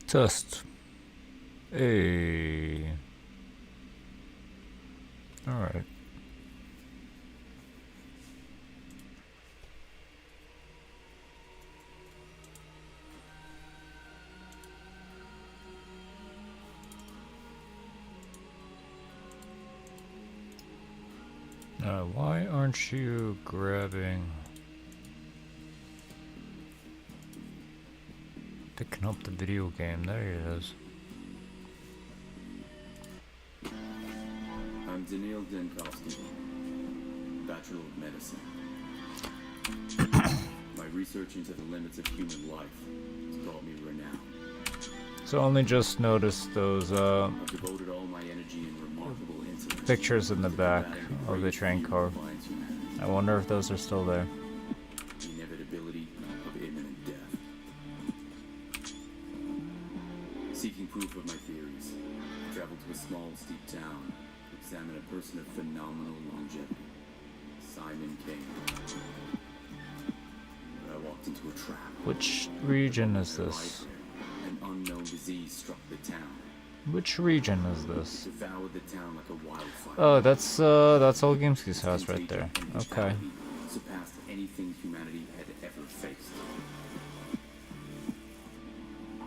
Test. Hey. Alright. Why aren't you grabbing... Picking up the video game? There he is. I'm Daniil Denkovsky, Bachelor of Medicine. My research into the limits of human life has brought me renown. So only just noticed those I've devoted all my energy and remarkable intellect pictures in the back of the train car. I wonder if those are still there. The inevitability of imminent death. Seeking proof of my theories, I traveled to a small, steep town to examine a person of phenomenal longevity, Simon Kane. But I walked into a trap. Which region is this? An unknown disease struck the town. Which region is this? Devoured the town like a wildfire. Oh, that's Olgimski's house right there. Okay. Surpassed anything humanity had ever faced.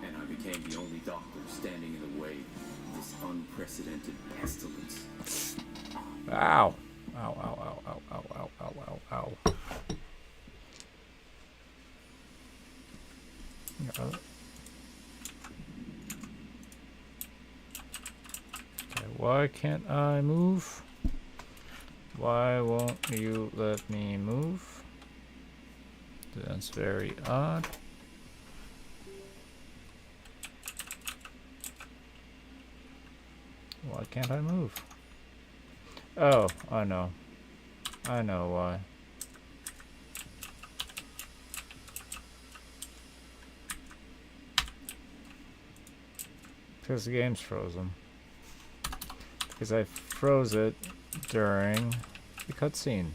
And I became the only doctor standing in the way of this unprecedented pestilence. Ow. Ow, ow, ow, ow, ow, ow, ow, ow, ow. Yeah. Why can't I move? Why won't you let me move? That's very odd. Why can't I move? Oh, I know. I know why. Because the game's frozen. Because I froze it during the cutscene.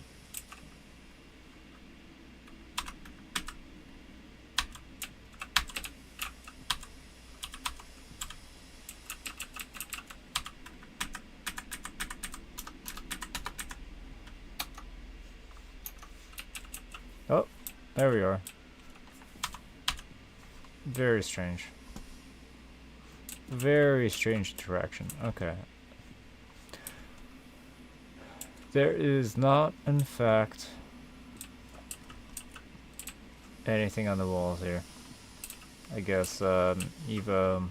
Oh, there we are. Very strange. Very strange interaction. Okay. There is not, in fact, anything on the walls here. I guess Eva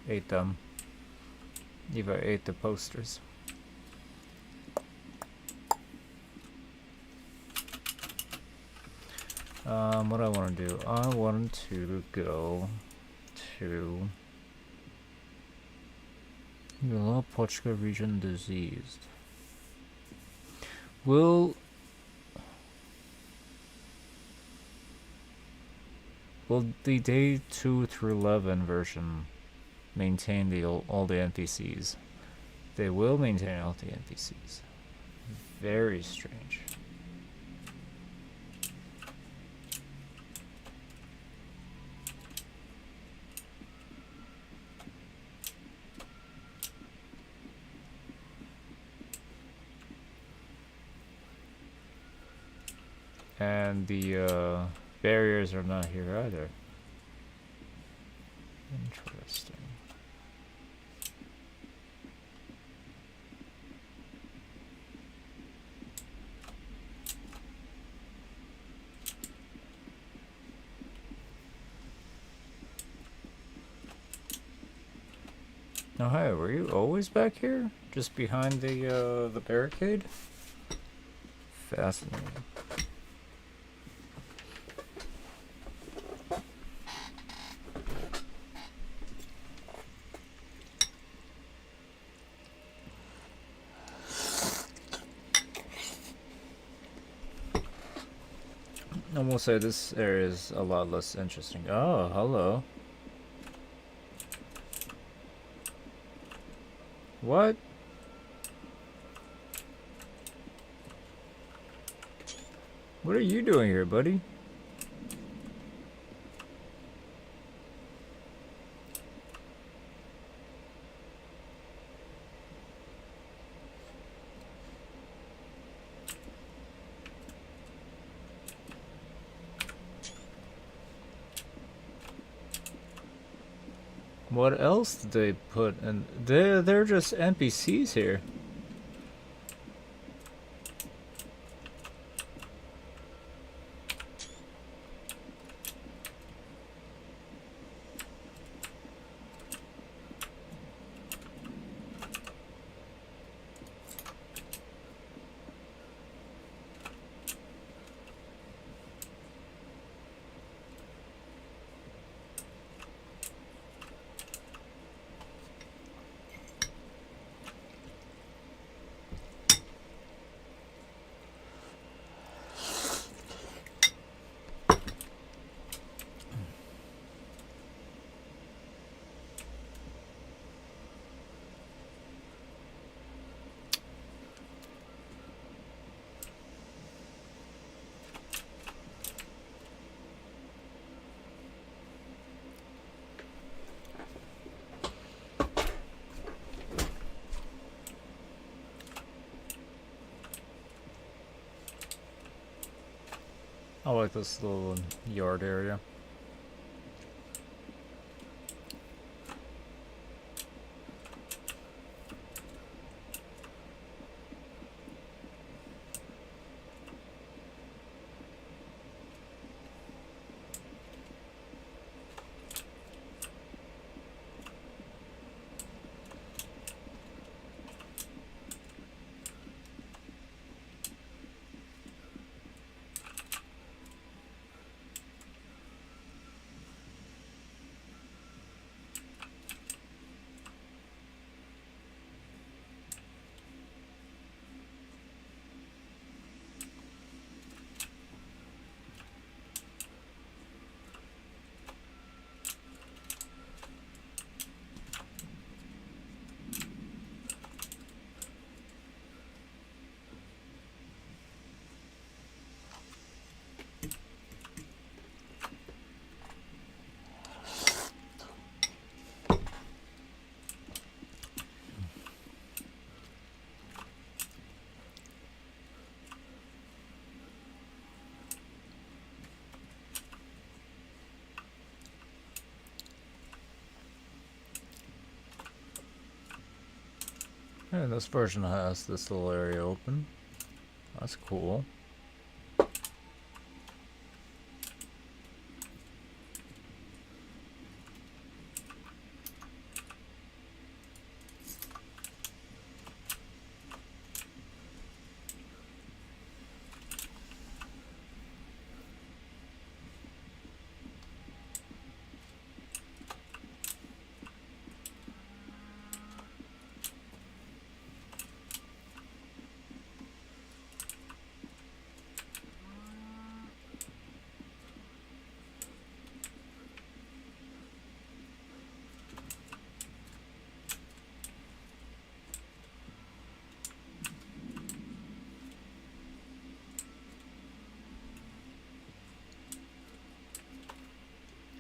ate them. Eva ate the posters. What I want to do? I want to go to the Pochka region diseased. Will the day 2 through 11 version maintain all the NPCs? They will maintain all the NPCs. Very strange. And the barriers are not here either. Interesting. Now, hi, were you always back here? Just behind the barricade? Fascinating. I will say this area is a lot less interesting. Oh, hello. What? What are you doing here, buddy? What else did they put in? They're just NPCs here. I like this little yard area. And this version has this little area open. That's cool.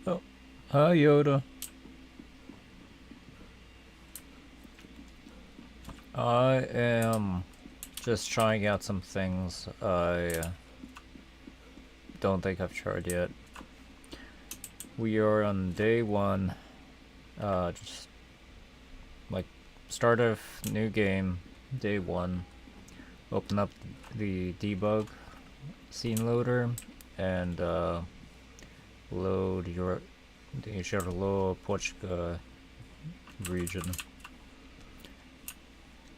Oh, hi Yoda. I am just trying out some things I don't think I've tried yet. We are on day 1. Just like start of new game, day 1. Open up the debug scene loader and load your Lower Portugal region.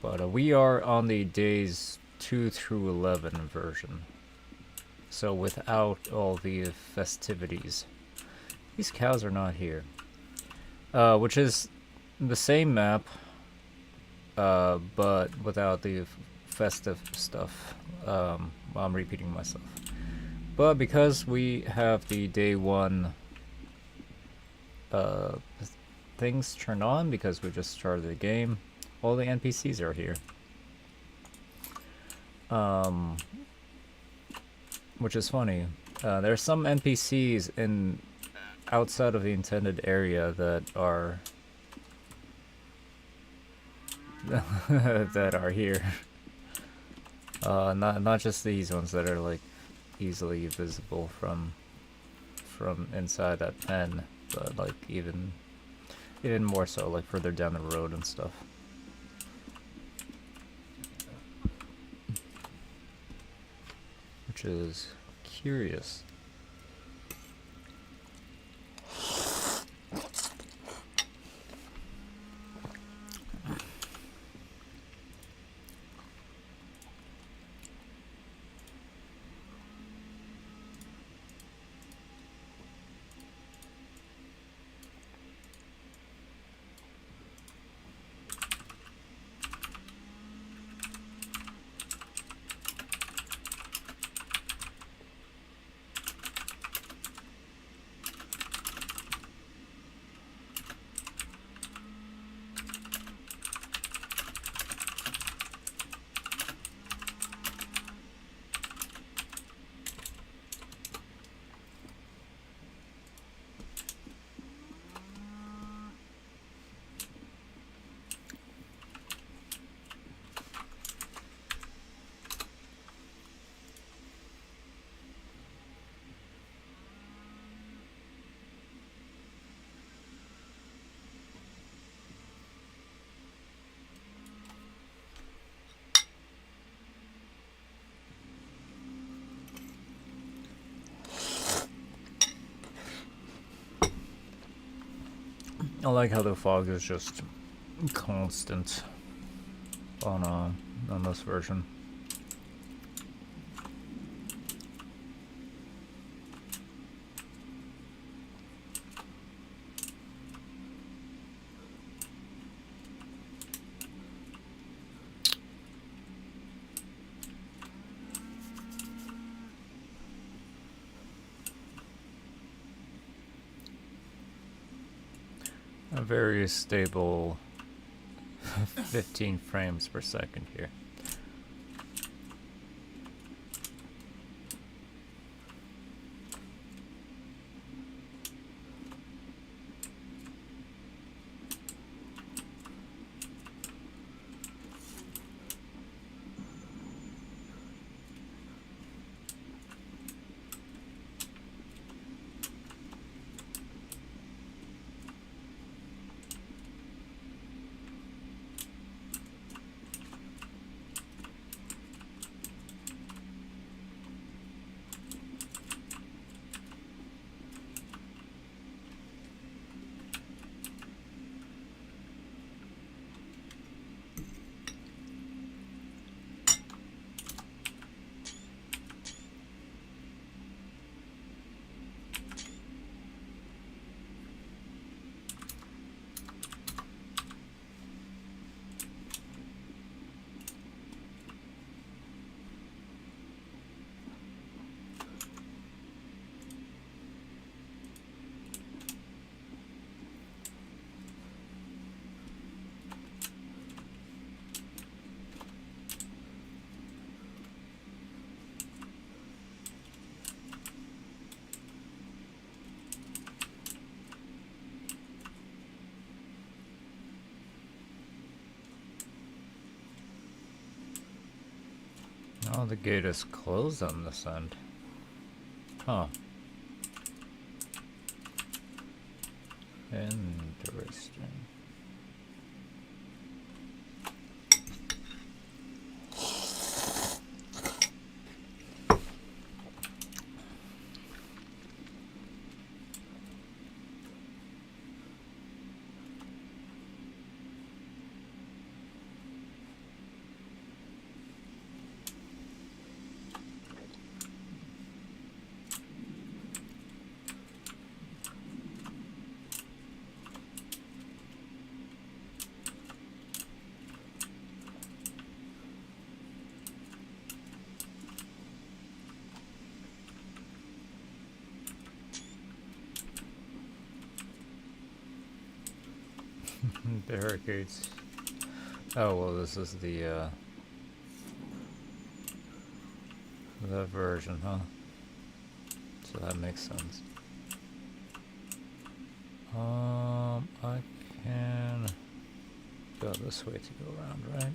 But we are on the days 2 through 11 version, so without all the festivities. These cows are not here, which is the same map, but without the festive stuff. I'm repeating myself. But because we have the day 1 things turned on, because we just started the game, all the NPCs are here. Which is funny. There's some NPCs in outside of the intended area that are that are here. Not just these ones that are like easily visible from inside that pen, but like even Even more so, like further down the road and stuff. Which is curious. I like how the fog is just constant on this version. A very stable 15 frames per second here. Oh, the gate is closed on this end. Huh. Interesting. Barricades. Oh, well, this is the version, huh? So that makes sense. I can go this way to go around, right?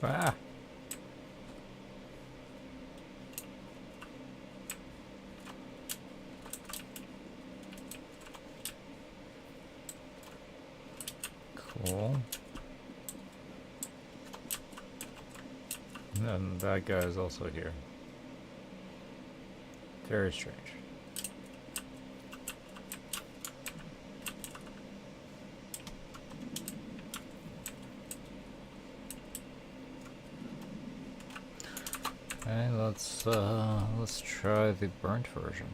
Ah! Cool. And that guy is also here. Very strange. Okay, let's try the burnt version.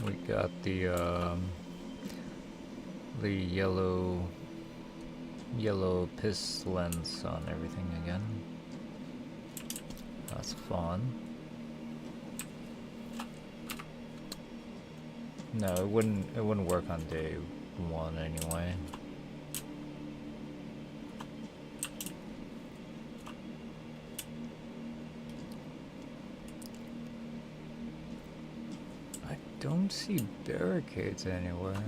We got the yellow piss lens on everything again. That's fun. No, it wouldn't work on day 1 anyway. I don't see barricades anywhere.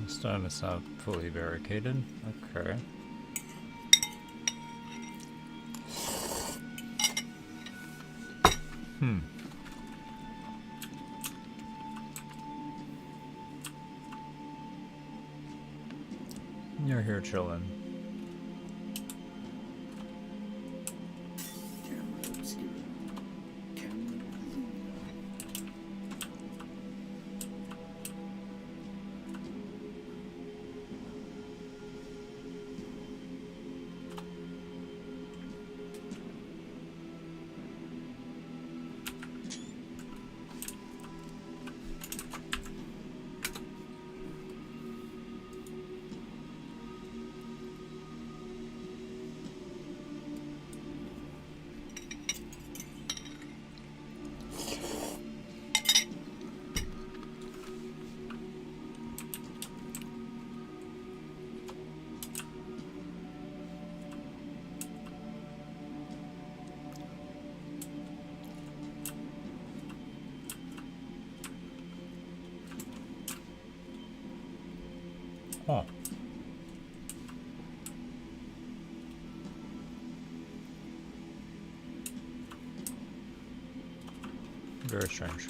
This time it's not fully barricaded. Okay. You're here chilling. Camera obscura. Camera lumina. Huh. Very strange.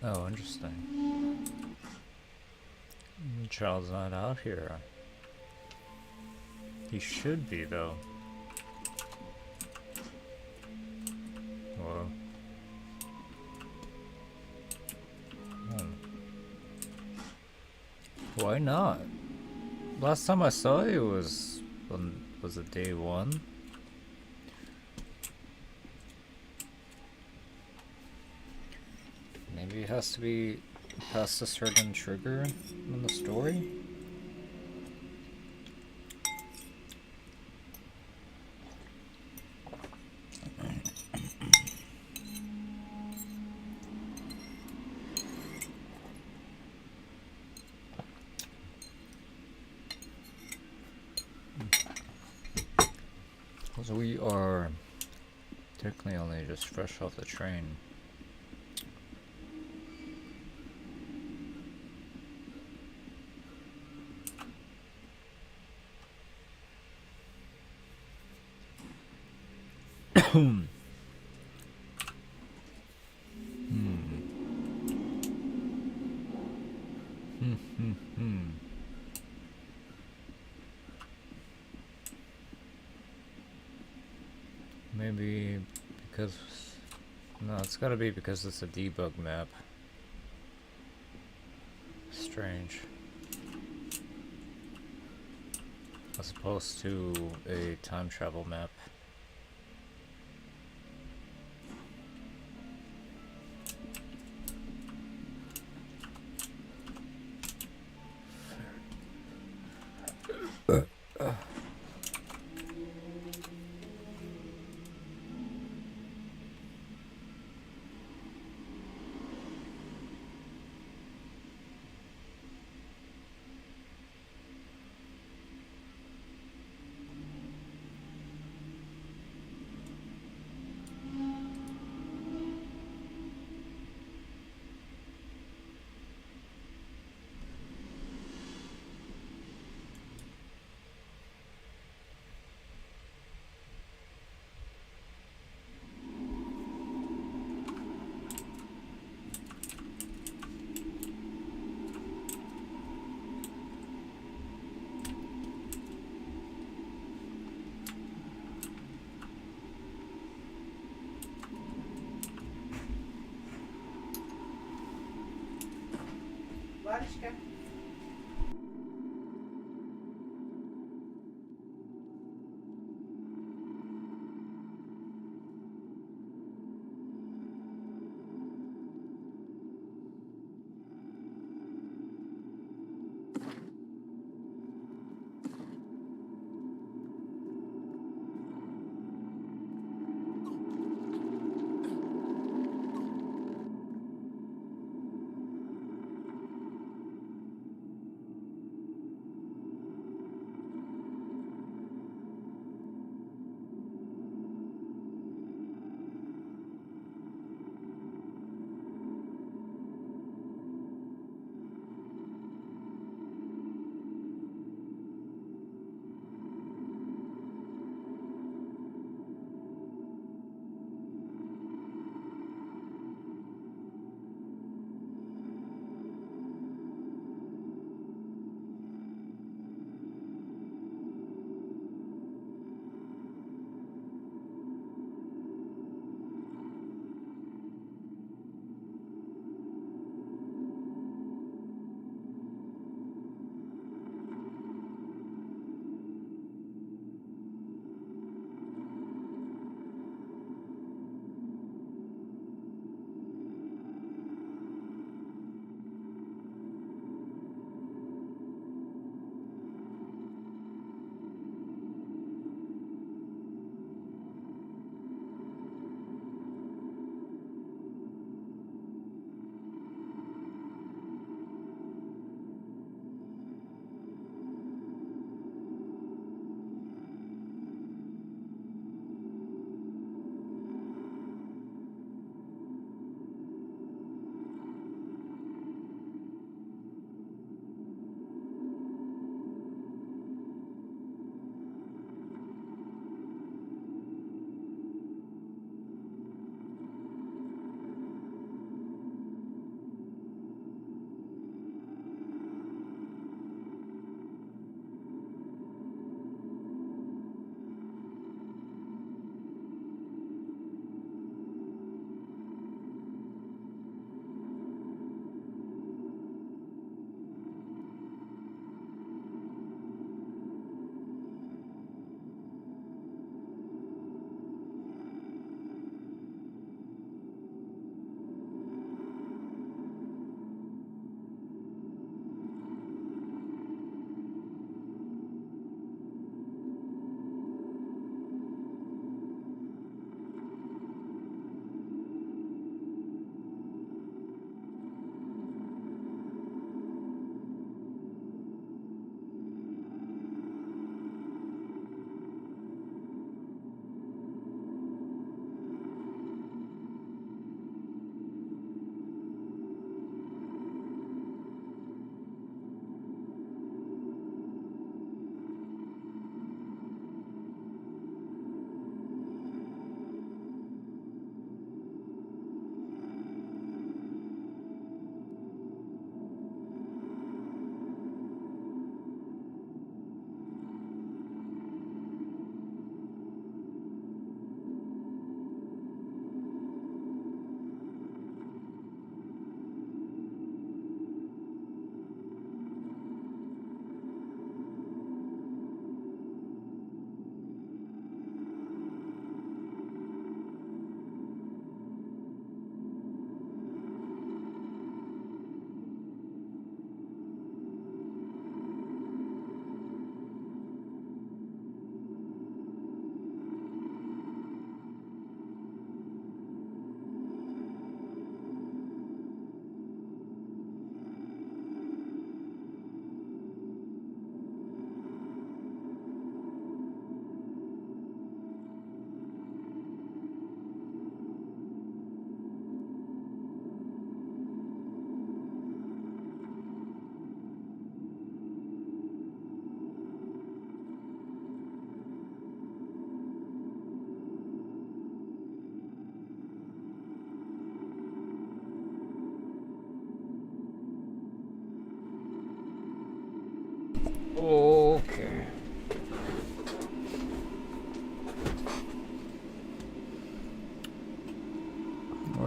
Oh, interesting. The child's not out here. He should be, though. Whoa. Hmm. Why not? Last time I saw you was it day one? Maybe it has to be past a certain trigger in the story? Because we are technically only just fresh off the train. Maybe because... No, it's gotta be because it's a debug map. Strange. As opposed to a time travel map. Варечка.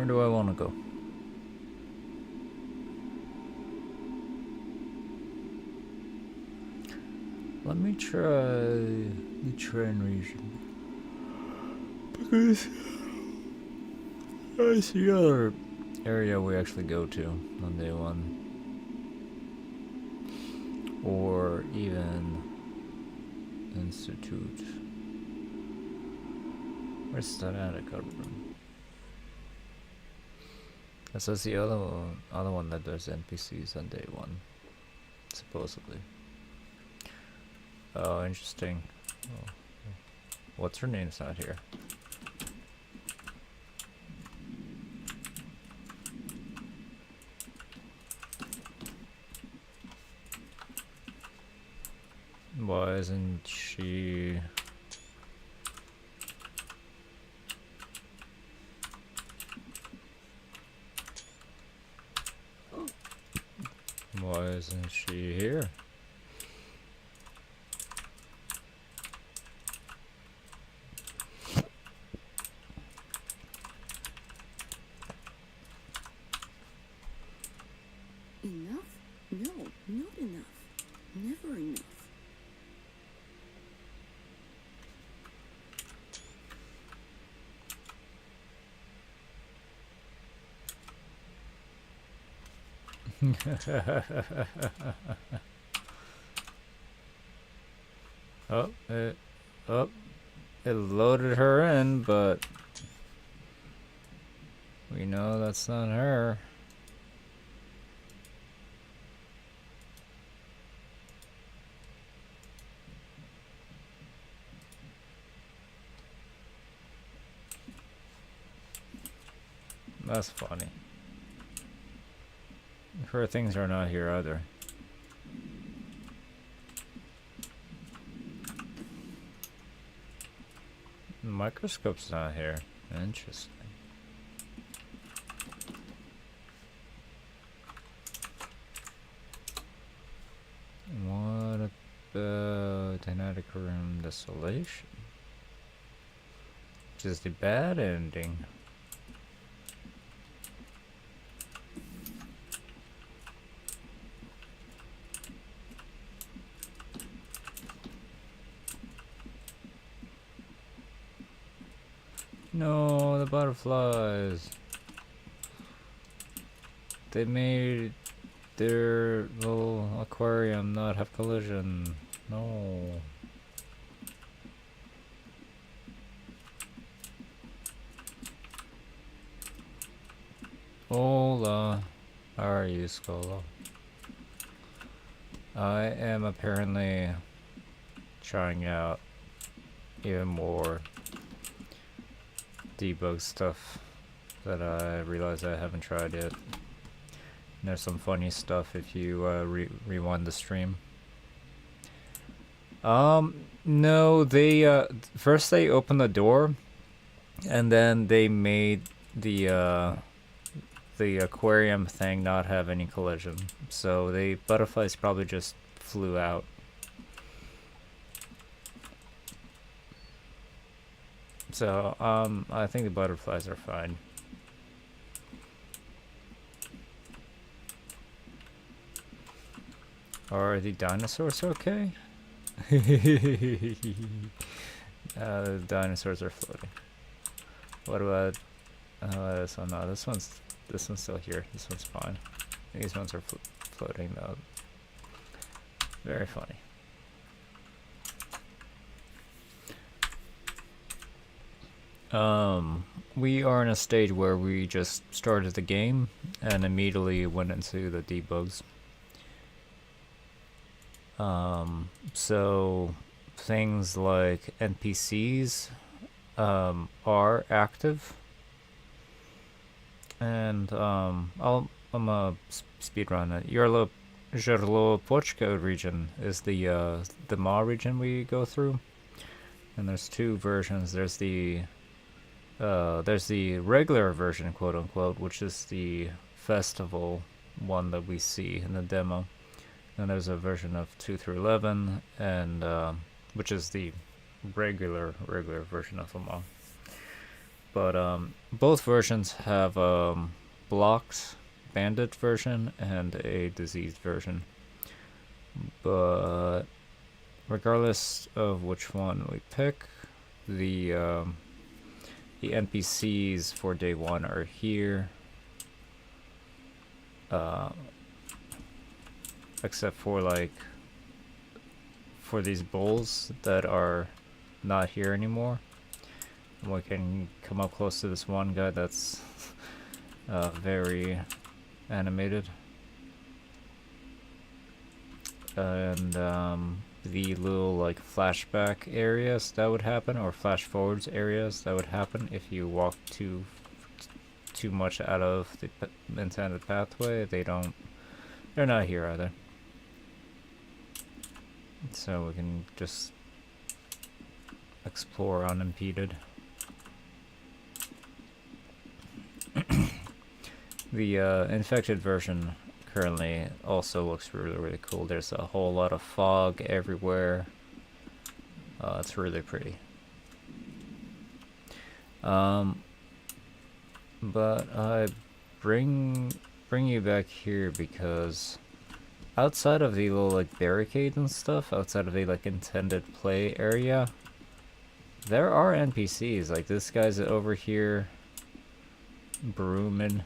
Where do I want to go? Let me try the train region. Because that's the other area we actually go to on day one. Or even Institute. Where's that attic room? This is the other one that does NPCs on day one, supposedly. Oh, interesting. Oh. What's her name's not here? Why isn't she? Why isn't she here? Enough? No, not enough. Never enough. It loaded her in, but we know that's not her. That's funny. Her things are not here either. The microscope's not here. Interesting. What about Dynamic Room Desolation? Which is the bad ending. No, the butterflies. They made their little aquarium not have collision. No. Hola. How are you, Skolo? I am apparently trying out even more debug stuff that I realize I haven't tried yet. And there's some funny stuff if you rewind the stream. No, they first they opened the door, and then they made the aquarium thing not have any collision. So the butterflies probably just flew out. So, I think the butterflies are fine. Are the dinosaurs okay? The dinosaurs are floating. What about this one? No, this one's still here. This one's fine. These ones are floating though. Very funny. We are in a stage where we just started the game and immediately went into the debugs. So things like NPCs are active, and I'm a speedrun it. Yerlo-Pochka region is the Ma region we go through, and there's two versions. There's the regular version, quote unquote, which is the festival one that we see in the demo. And there's a version of 2 through 11, and which is the regular version of them all. But both versions have blocked bandit version and a diseased version. But regardless of which one we pick, the NPCs for day 1 are here. Except for like for these bulls that are not here anymore. And we can come up close to this one guy that's very animated. And the little like flashback areas that would happen, or flash forwards areas that would happen if you walk too much out of the intended pathway, they're not here either. So we can just explore unimpeded. The infected version currently also looks really cool. There's a whole lot of fog everywhere. It's really pretty. But I bring you back here because outside of the little like barricades and stuff, outside of the like intended play area, there are NPCs. Like this guy's over here brooming,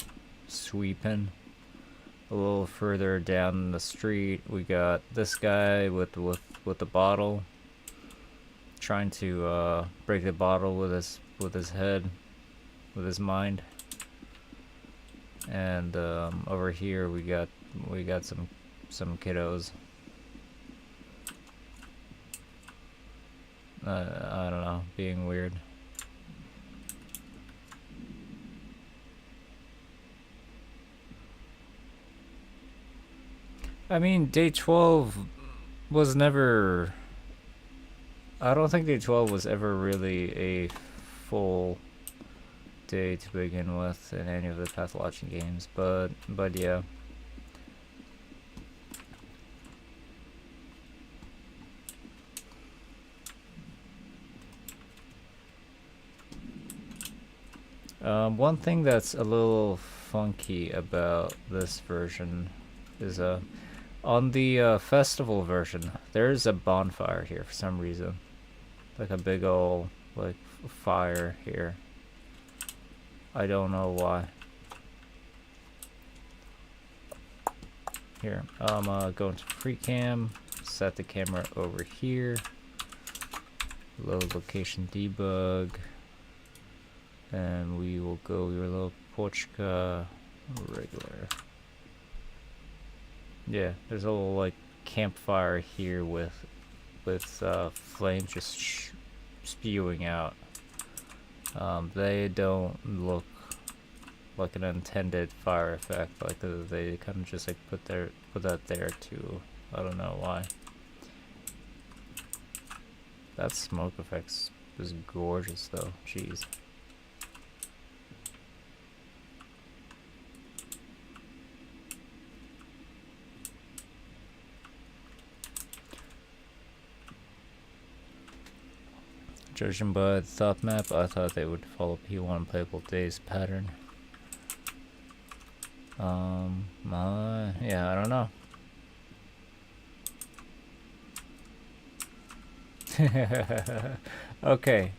sweeping. A little further down the street, we got this guy with the bottle, trying to break the bottle with his head, with his mind. And over here we got some kiddos. I don't know, being weird. I mean, day 12 was never... I don't think day 12 was ever really a full day to begin with in any of the pathology games, but yeah. One thing that's a little funky about this version is on the festival version, there's a bonfire here for some reason. Like a big ol' like fire here. I don't know why. Here, I'm going to free cam, set the camera over here, load location debug, and we will go your little Pochka regular. Yeah, there's a little like campfire here with flames just spewing out. They don't look like an intended fire effect. Like they kind of just like put that there to, I don't know why. That smoke effect is gorgeous though. Jeez. Judging by the thought map, I thought they would follow P1 playable days pattern. Yeah, I don't know. Okay,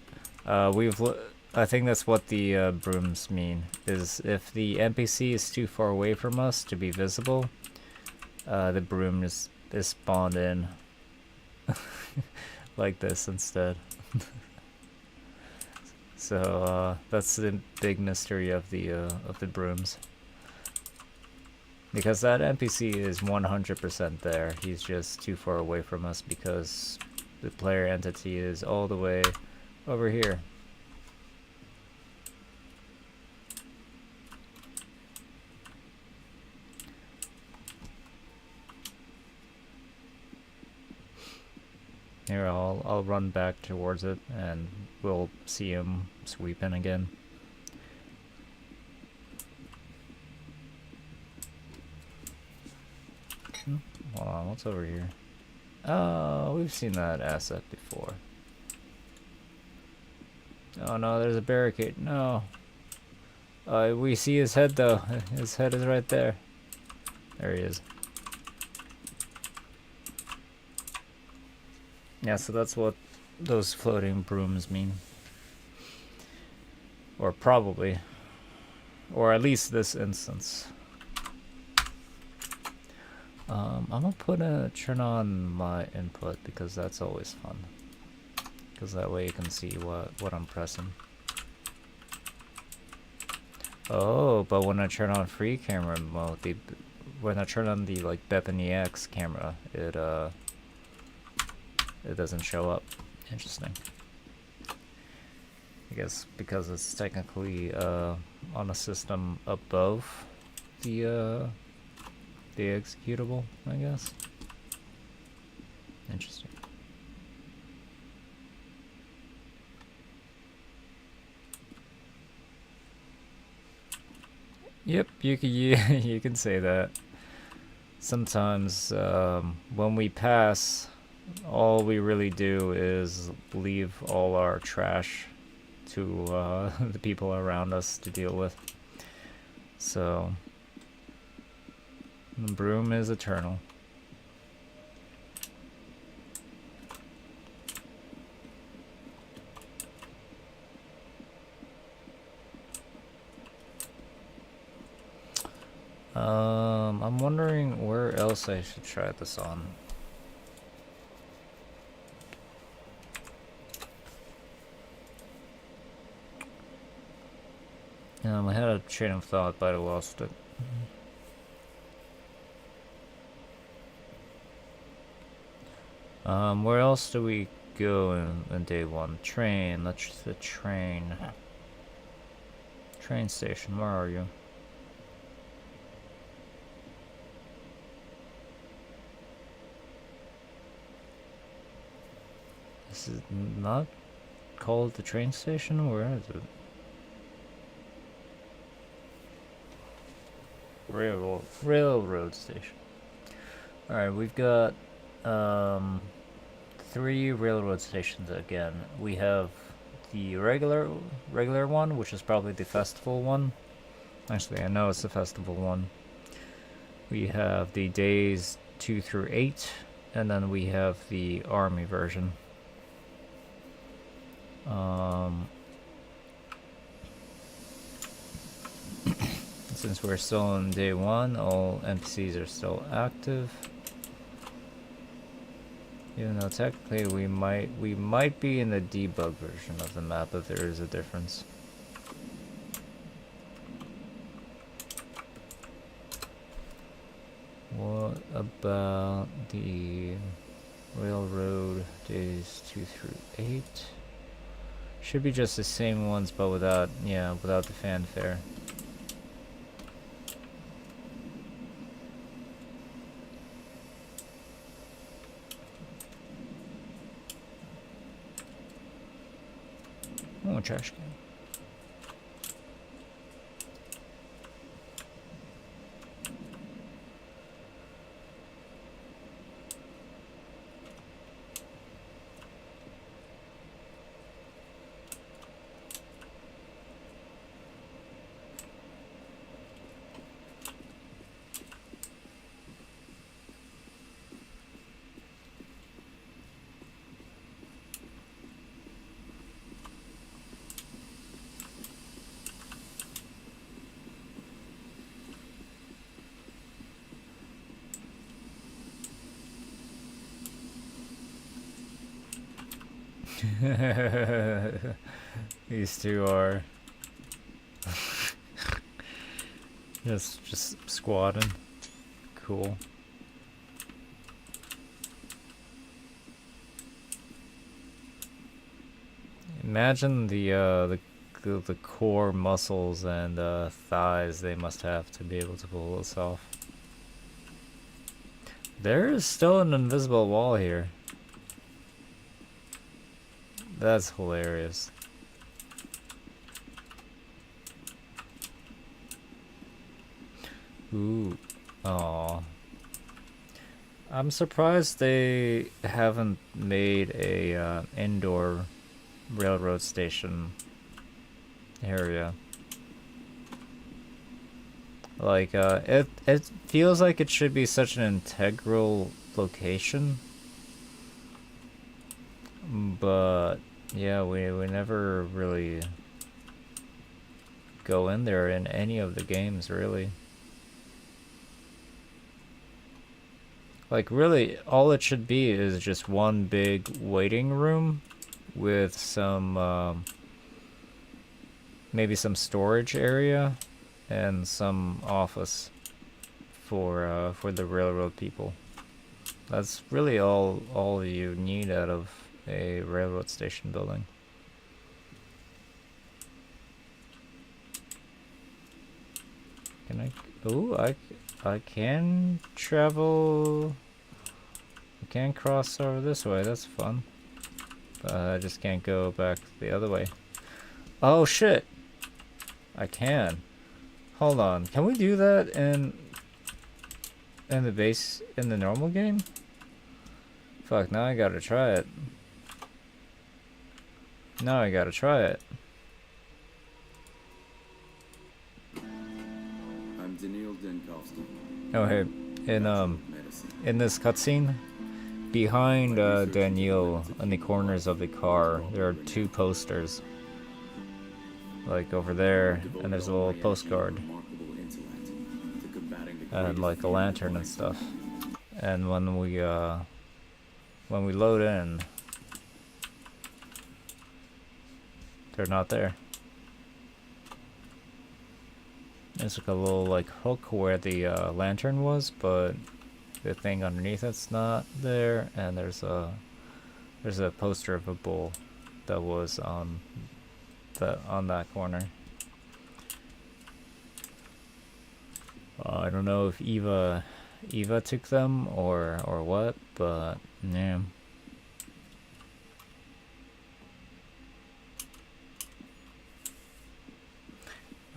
I think that's what the brooms mean. Is if the NPC is too far away from us to be visible, the broom is spawned in like this instead. So that's the big mystery of the brooms. Because that NPC is 100% there. He's just too far away from us because the player entity is all the way over here. Here, I'll run back towards it and we'll see him sweeping again. Hold on, what's over here? Oh, we've seen that asset before. Oh no, there's a barricade. No. We see his head though. His head is right there. There he is. Yeah, so that's what those floating brooms mean. Or probably. Or at least this instance. I'm gonna turn on my input because that's always fun. Because that way you can see what I'm pressing. Oh, but when I turn on free camera mode, when I turn on the like Bethany X camera, it doesn't show up. Interesting. I guess because it's technically on a system above the executable, I guess. Interesting. Yep, you can you can say that. Sometimes when we pass, all we really do is leave all our trash to the people around us to deal with. So the broom is eternal. I'm wondering where else I should try this on. I had a train of thought, but I lost it. Where else do we go in day one? Train. That's the train. Train station. Where are you? This is not called the train station? Where is it? Railroad station. Alright, we've got 3 railroad stations again. We have the regular one, which is probably the festival one. Actually, I know it's the festival one. We have the days 2 through 8, and then we have the army version. Since we're still on day 1, all NPCs are still active. Even though technically we might be in the debug version of the map if there is a difference. What about the railroad days 2 through 8? Should be just the same ones, but without the fanfare. Oh, trash can. These two are just squatting. Cool. Imagine the core muscles and thighs they must have to be able to pull this off. There is still an invisible wall here. That's hilarious. Ooh. Aw. I'm surprised they haven't made a indoor railroad station area. Like, it feels like it should be such an integral location. But, yeah, we never really go in there in any of the games, really. Like, really, all it should be is just one big waiting room with some, maybe some storage area and some office for the railroad people. That's really all you need out of a railroad station building. Can I? Ooh, I can travel. I can cross over this way. That's fun. But I just can't go back the other way. Oh shit! I can. Hold on. Can we do that in the base in the normal game? Fuck, now I gotta try it. Now I gotta try it. I'm Daniil Denkovsky. Oh hey, in this cutscene, behind Daniil in the corners of the car, there are two posters. Like over there, and there's a little postcard. And like a lantern and stuff. And when we load in, they're not there. There's like a little like hook where the lantern was, but the thing underneath it's not there. And there's a poster of a bull that was on that corner. I don't know if Eva took them or what, but yeah.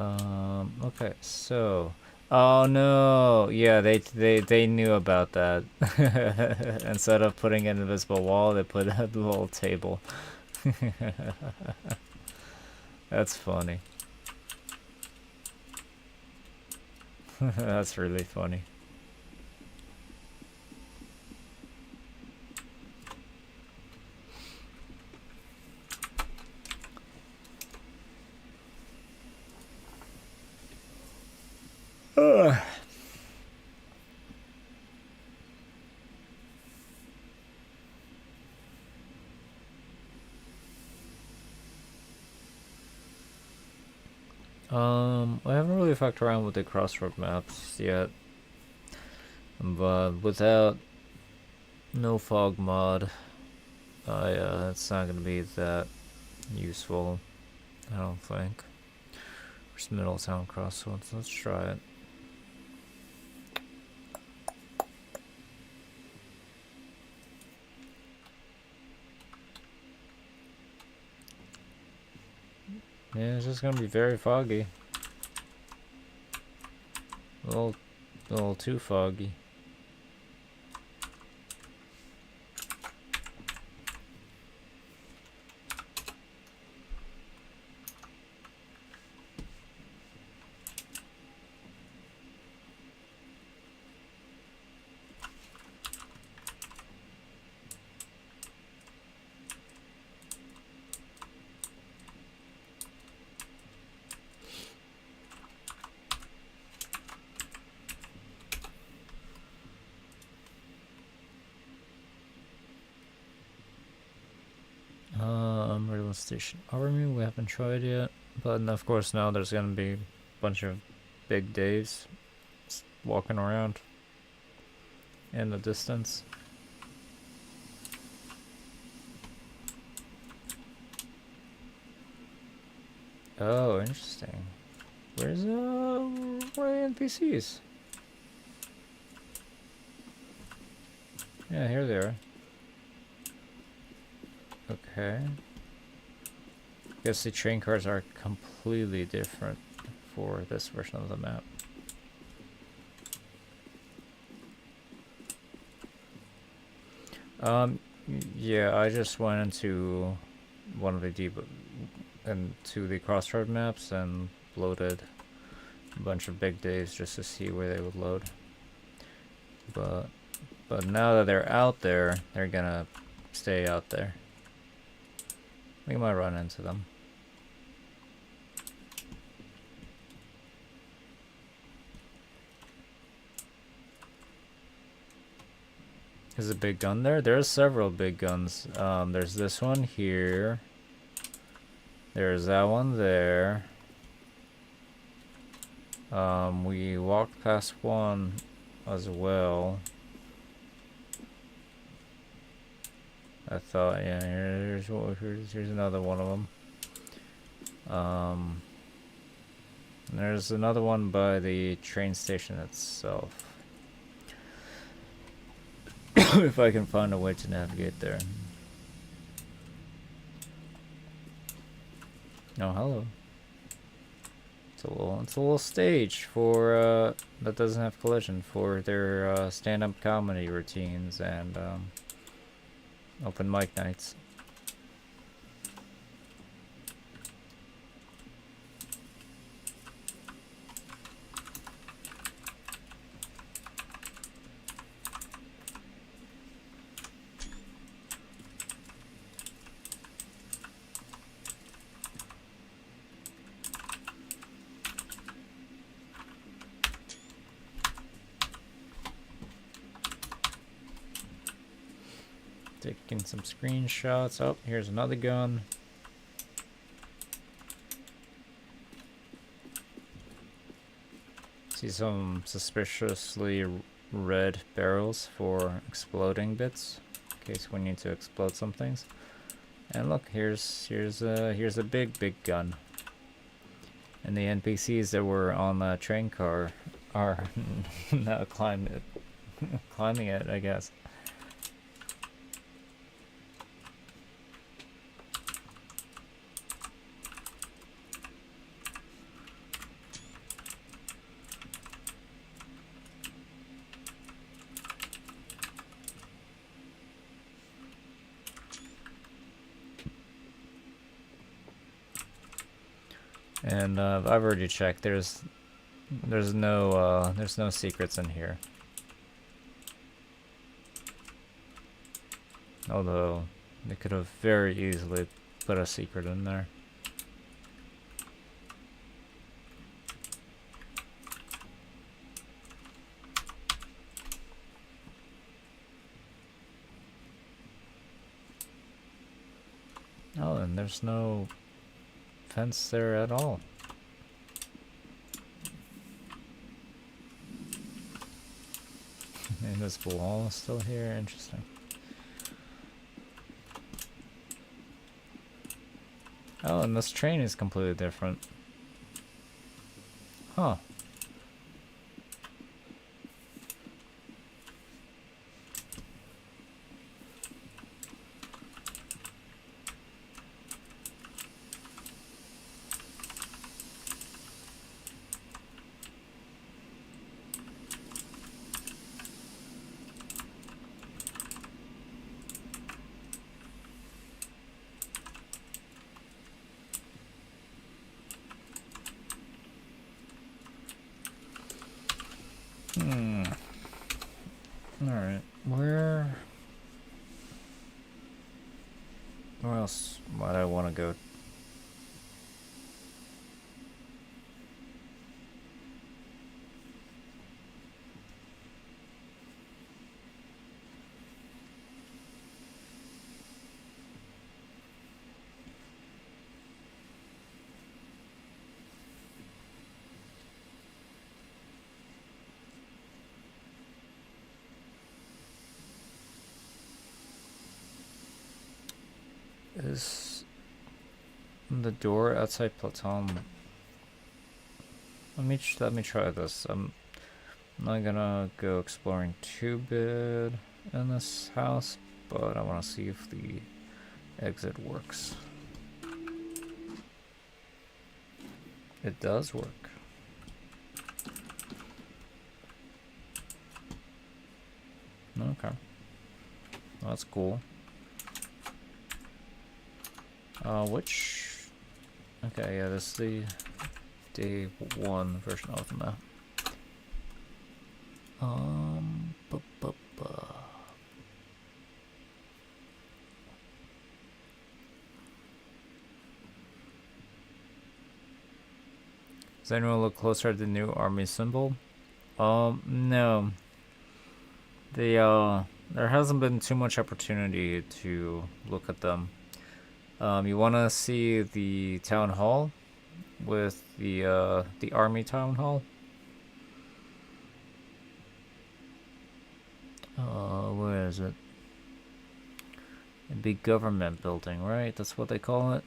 Okay, so oh no, yeah, they knew about that. Instead of putting an invisible wall, they put a little table. That's funny. That's really funny. I haven't really fucked around with the crossroad maps yet, but without no fog mod, it's not gonna be that useful, I don't think. Where's Middletown Crossroads? Let's try it. Yeah, it's just gonna be very foggy. A little too foggy. Railway Station Army, we haven't tried yet, but of course now there's gonna be a bunch of big Daves walking around in the distance. Oh, interesting. Where's where are the NPCs? Yeah, here they are. Okay. Guess the train cars are completely different for this version of the map. Yeah, I just went into one of the into the crossroad maps and loaded a bunch of big days just to see where they would load. But now that they're out there, they're gonna stay out there. We might run into them. There's a big gun there. There's several big guns. There's this one here. There's that one there. We walked past one as well. I thought, yeah, here's another one of them. There's another one by the train station itself. If I can find a way to navigate there. Oh, hello. It's a little stage for that doesn't have collision for their stand-up comedy routines and open mic nights. Taking some screenshots. Oh, here's another gun. See some suspiciously red barrels for exploding bits, in case we need to explode some things. And look, here's a big gun. And the NPCs that were on the train car are now climbing it, I guess. And I've already checked. There's no secrets in here. Although they could have very easily put a secret in there. Oh, and there's no fence there at all. Invisible wall is still here. Interesting. Oh, and this train is completely different. Huh. Alright, where else might I want to go? Is the door outside Platon? Let me try this. I'm not gonna go exploring too bad in this house, but I want to see if the exit works. It does work. Okay, well, that's cool. Which... Okay, yeah, this is the day 1 version of the map. Bu -bu -bu. Does anyone look closer at the new army symbol? No. There hasn't been too much opportunity to look at them. You want to see the town hall with the army town hall? Where is it? A big government building, right? That's what they call it.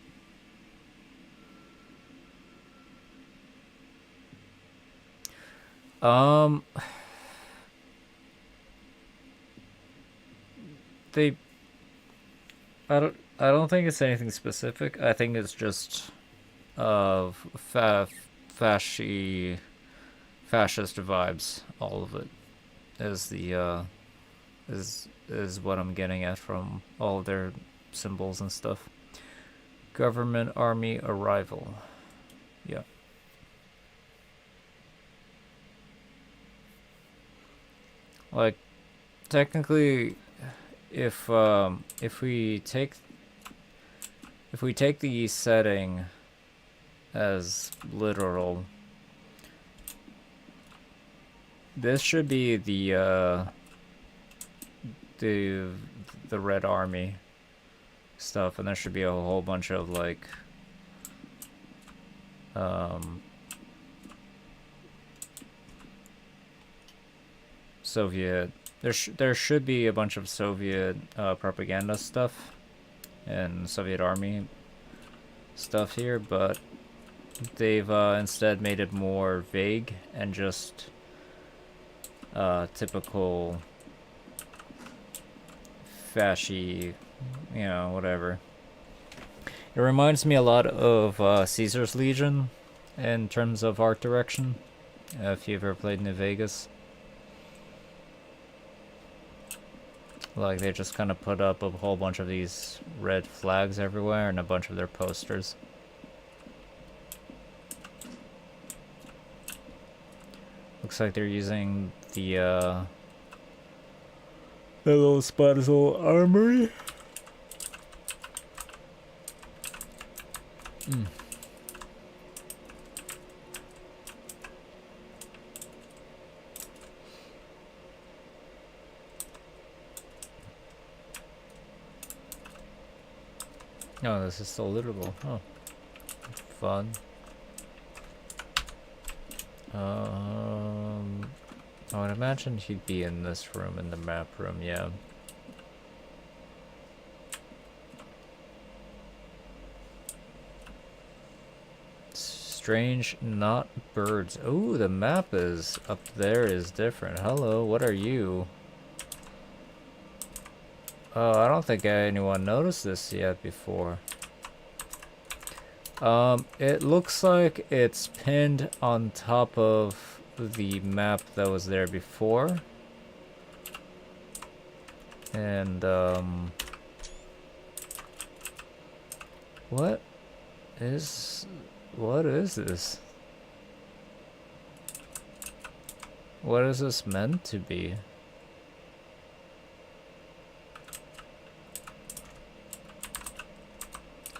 They I don't think it's anything specific. I think it's just fascist vibes. All of it is the is what I'm getting at from all of their symbols and stuff. Government army arrival. Yeah. Like technically if we take the setting as literal, this should be the Red Army stuff, and there should be a whole bunch of like Soviet. There should be a bunch of Soviet propaganda stuff and Soviet army stuff here, but they've instead made it more vague and just typical fasci, you know, whatever. It reminds me a lot of Caesar's Legion in terms of art direction, if you've ever played New Vegas. Like, they just kind of put up a whole bunch of these red flags everywhere and a bunch of their posters. Looks like they're using the little spot's little armory. Oh, this is still literable. Oh, fun. I would imagine he'd be in this room, in the map room, yeah. Strange, not birds. Oh, the map is up there is different. Hello, what are you? Oh, I don't think anyone noticed this yet before. It looks like it's pinned on top of the map that was there before. And, what is this? What is this meant to be?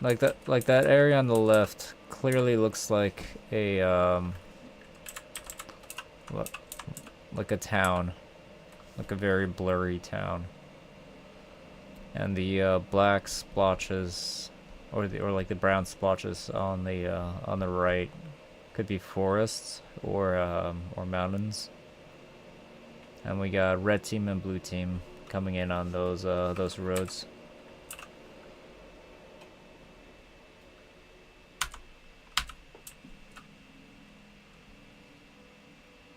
Like that area on the left clearly looks like a like a town, like a very blurry town. And the black splotches, or like the brown splotches on the right, could be forests or mountains. And we got red team and blue team coming in on those roads.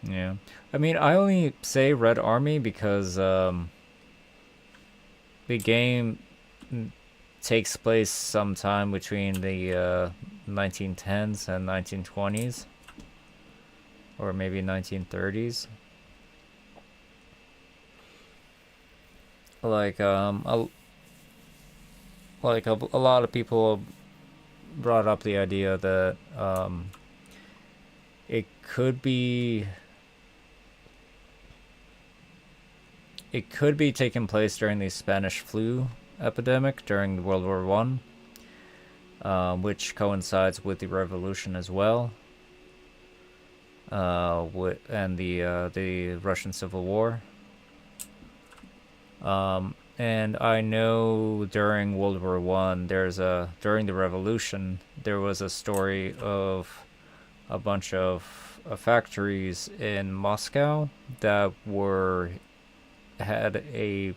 Yeah, I mean, I only say Red Army because the game takes place sometime between the 1910s and 1920s, or maybe 1930s. Like a lot of people brought up the idea that it could be taking place during the Spanish flu epidemic during World War One, which coincides with the revolution as well, and the Russian Civil War. And I know during World War One, during the revolution, there was a story of a bunch of factories in Moscow that had a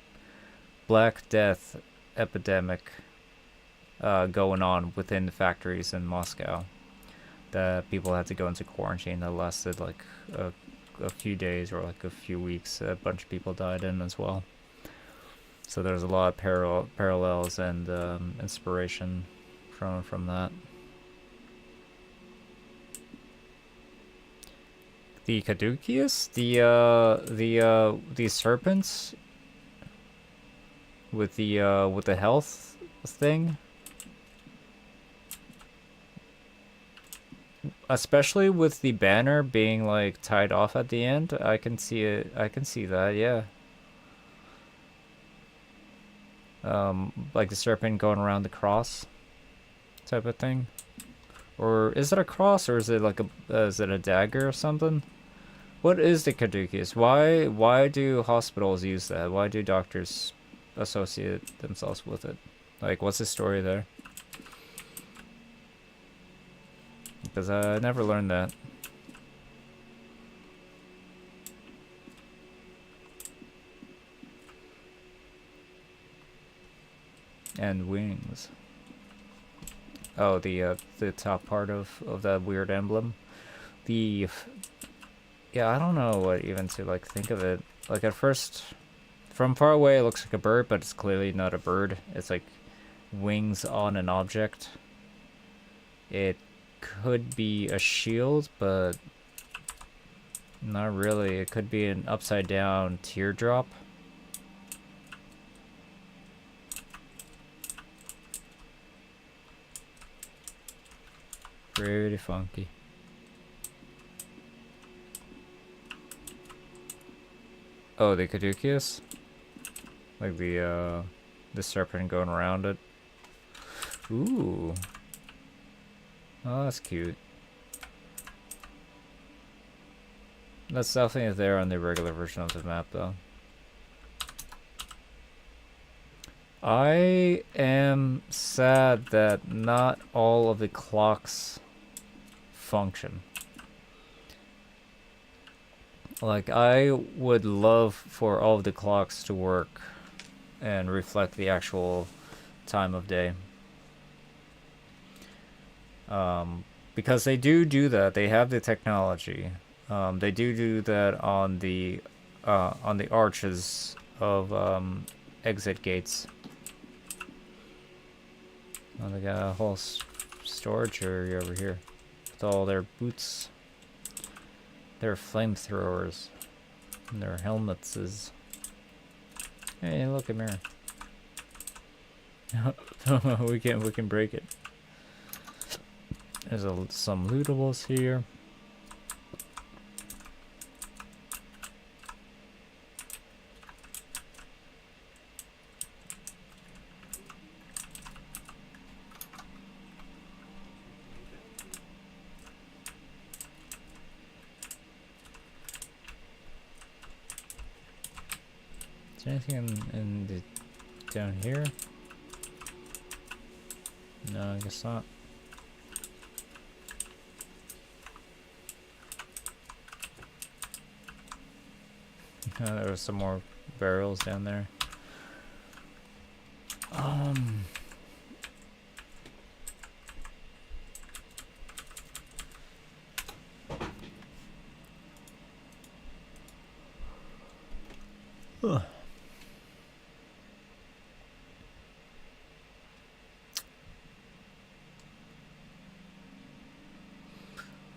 Black Death epidemic going on within the factories in Moscow. That people had to go into quarantine that lasted like a few days or like a few weeks. A bunch of people died in as well. So there's a lot of parallels and inspiration from that. The caduceus, the serpents with the health thing, especially with the banner being like tied off at the end. I can see it. I can see that. Yeah. Like the serpent going around the cross type of thing. Or is it a cross, or is it like is it a dagger or something? What is the caduceus? Why do hospitals use that? Why do doctors associate themselves with it? Like, what's the story there? Because I never learned that. And wings. Oh, the top part of that weird emblem. Yeah, I don't know what even to like think of it. Like at first, from far away, it looks like a bird, but it's clearly not a bird. It's like wings on an object. It could be a shield, but not really. It could be an upside down teardrop. Pretty funky. Oh, the caduceus? Like the serpent going around it. Ooh. Oh, that's cute. That's definitely there on the regular version of the map, though. I am sad that not all of the clocks function. Like, I would love for all of the clocks to work and reflect the actual time of day. Because they do that. They have the technology. They do that on the arches of exit gates. Oh, they got a whole storage area over here with all their boots, their flamethrowers, and their helmets. Hey, look, a mirror. we can break it. There's some lootables here. Is there anything down here? No, I guess not. There were some more barrels down there.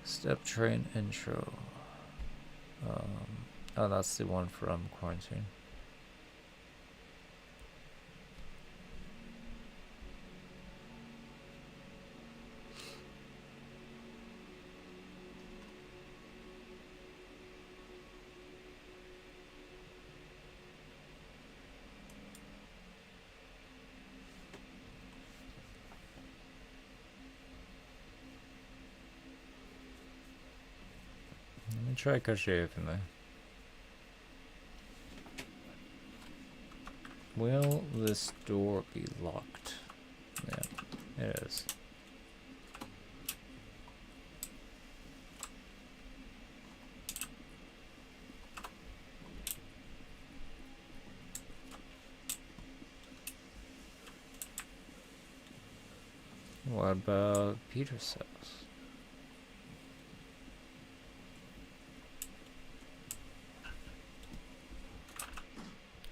Step train intro. Oh, that's the one from quarantine. me try Koshi openly. Will this door be locked? Yeah, it is. What about Peter's house?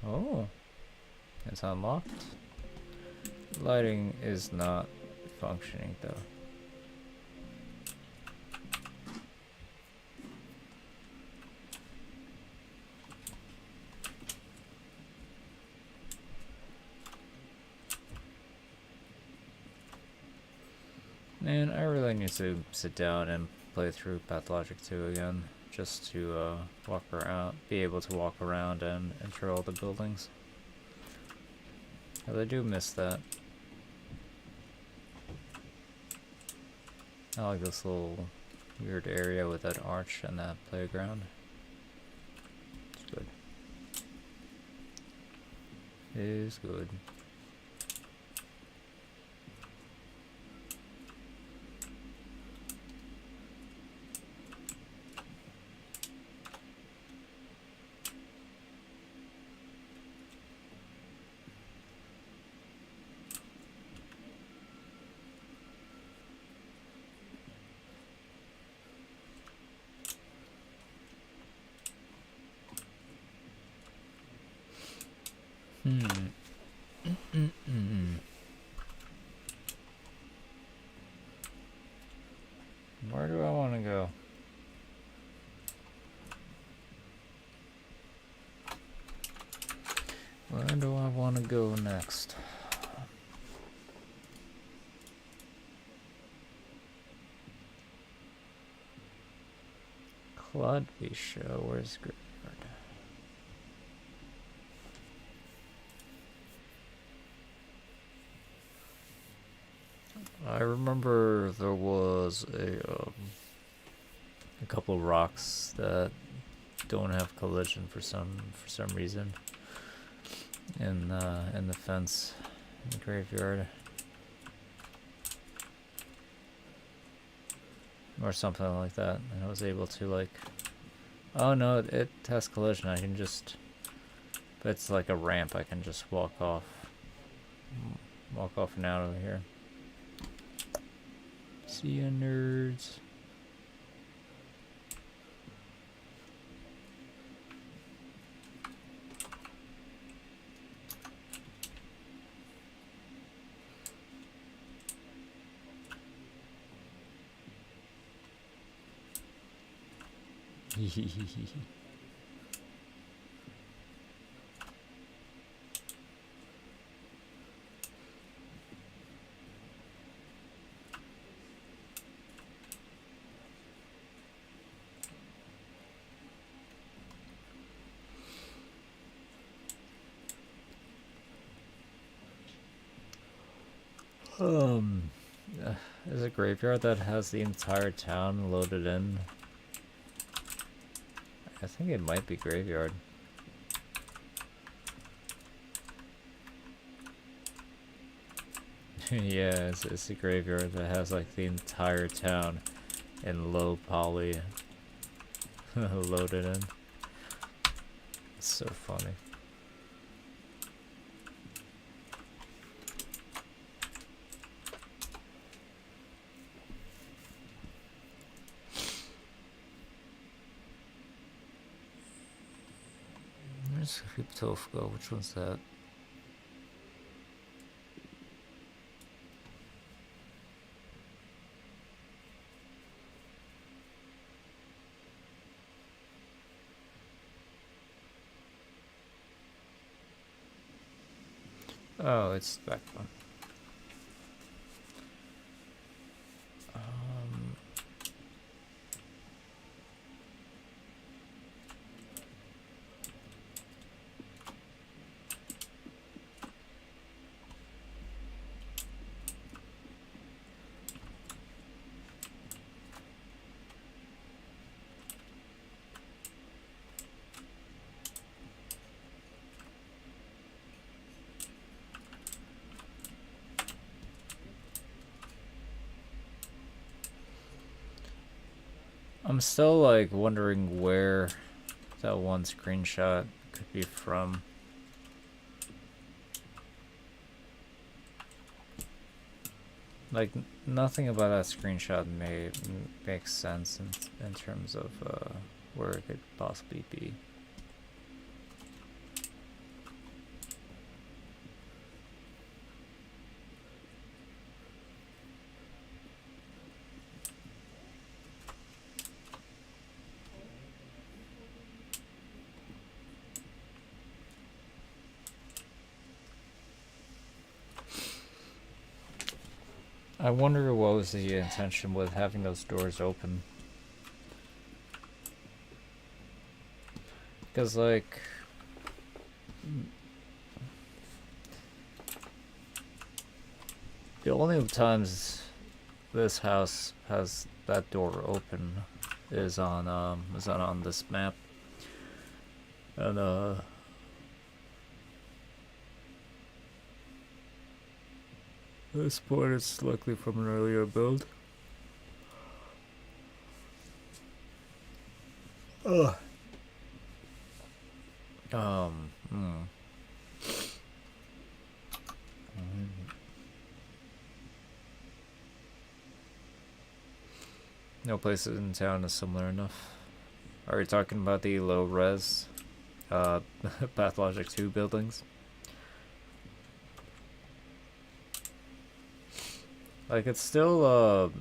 Oh, it's unlocked. Lighting is not functioning though. Man, I really need to sit down and play through Pathologic 2 again, just to walk around, be able to walk around and enter all the buildings. I do miss that. I like this little weird area with that arch and that playground. It's good. It is good. Where do I want to go? Where do I want to go next? Clodby show, where's Graveyard? I remember there was a couple rocks that don't have collision for some reason in the fence in the graveyard or something like that, and I was able to like, oh no, it has collision. I can just, but it's like a ramp. I can just walk off and out of here. See ya, nerds. There's a graveyard that has the entire town loaded in. I think it might be graveyard. Yeah, it's a graveyard that has like the entire town in low poly loaded in. It's so funny. Where's Hyptofka? Which one's that? Oh, it's that one. I'm still like wondering where that one screenshot could be from. Like, nothing about that screenshot makes sense in terms of where it could possibly be. I wonder what was the intention with having those doors open. Because, like, the only times this house has that door open is on this map. And this point is likely from an earlier build. Ugh. No place in town is similar enough. Are you talking about the low res Pathologic 2 buildings? Like, it's still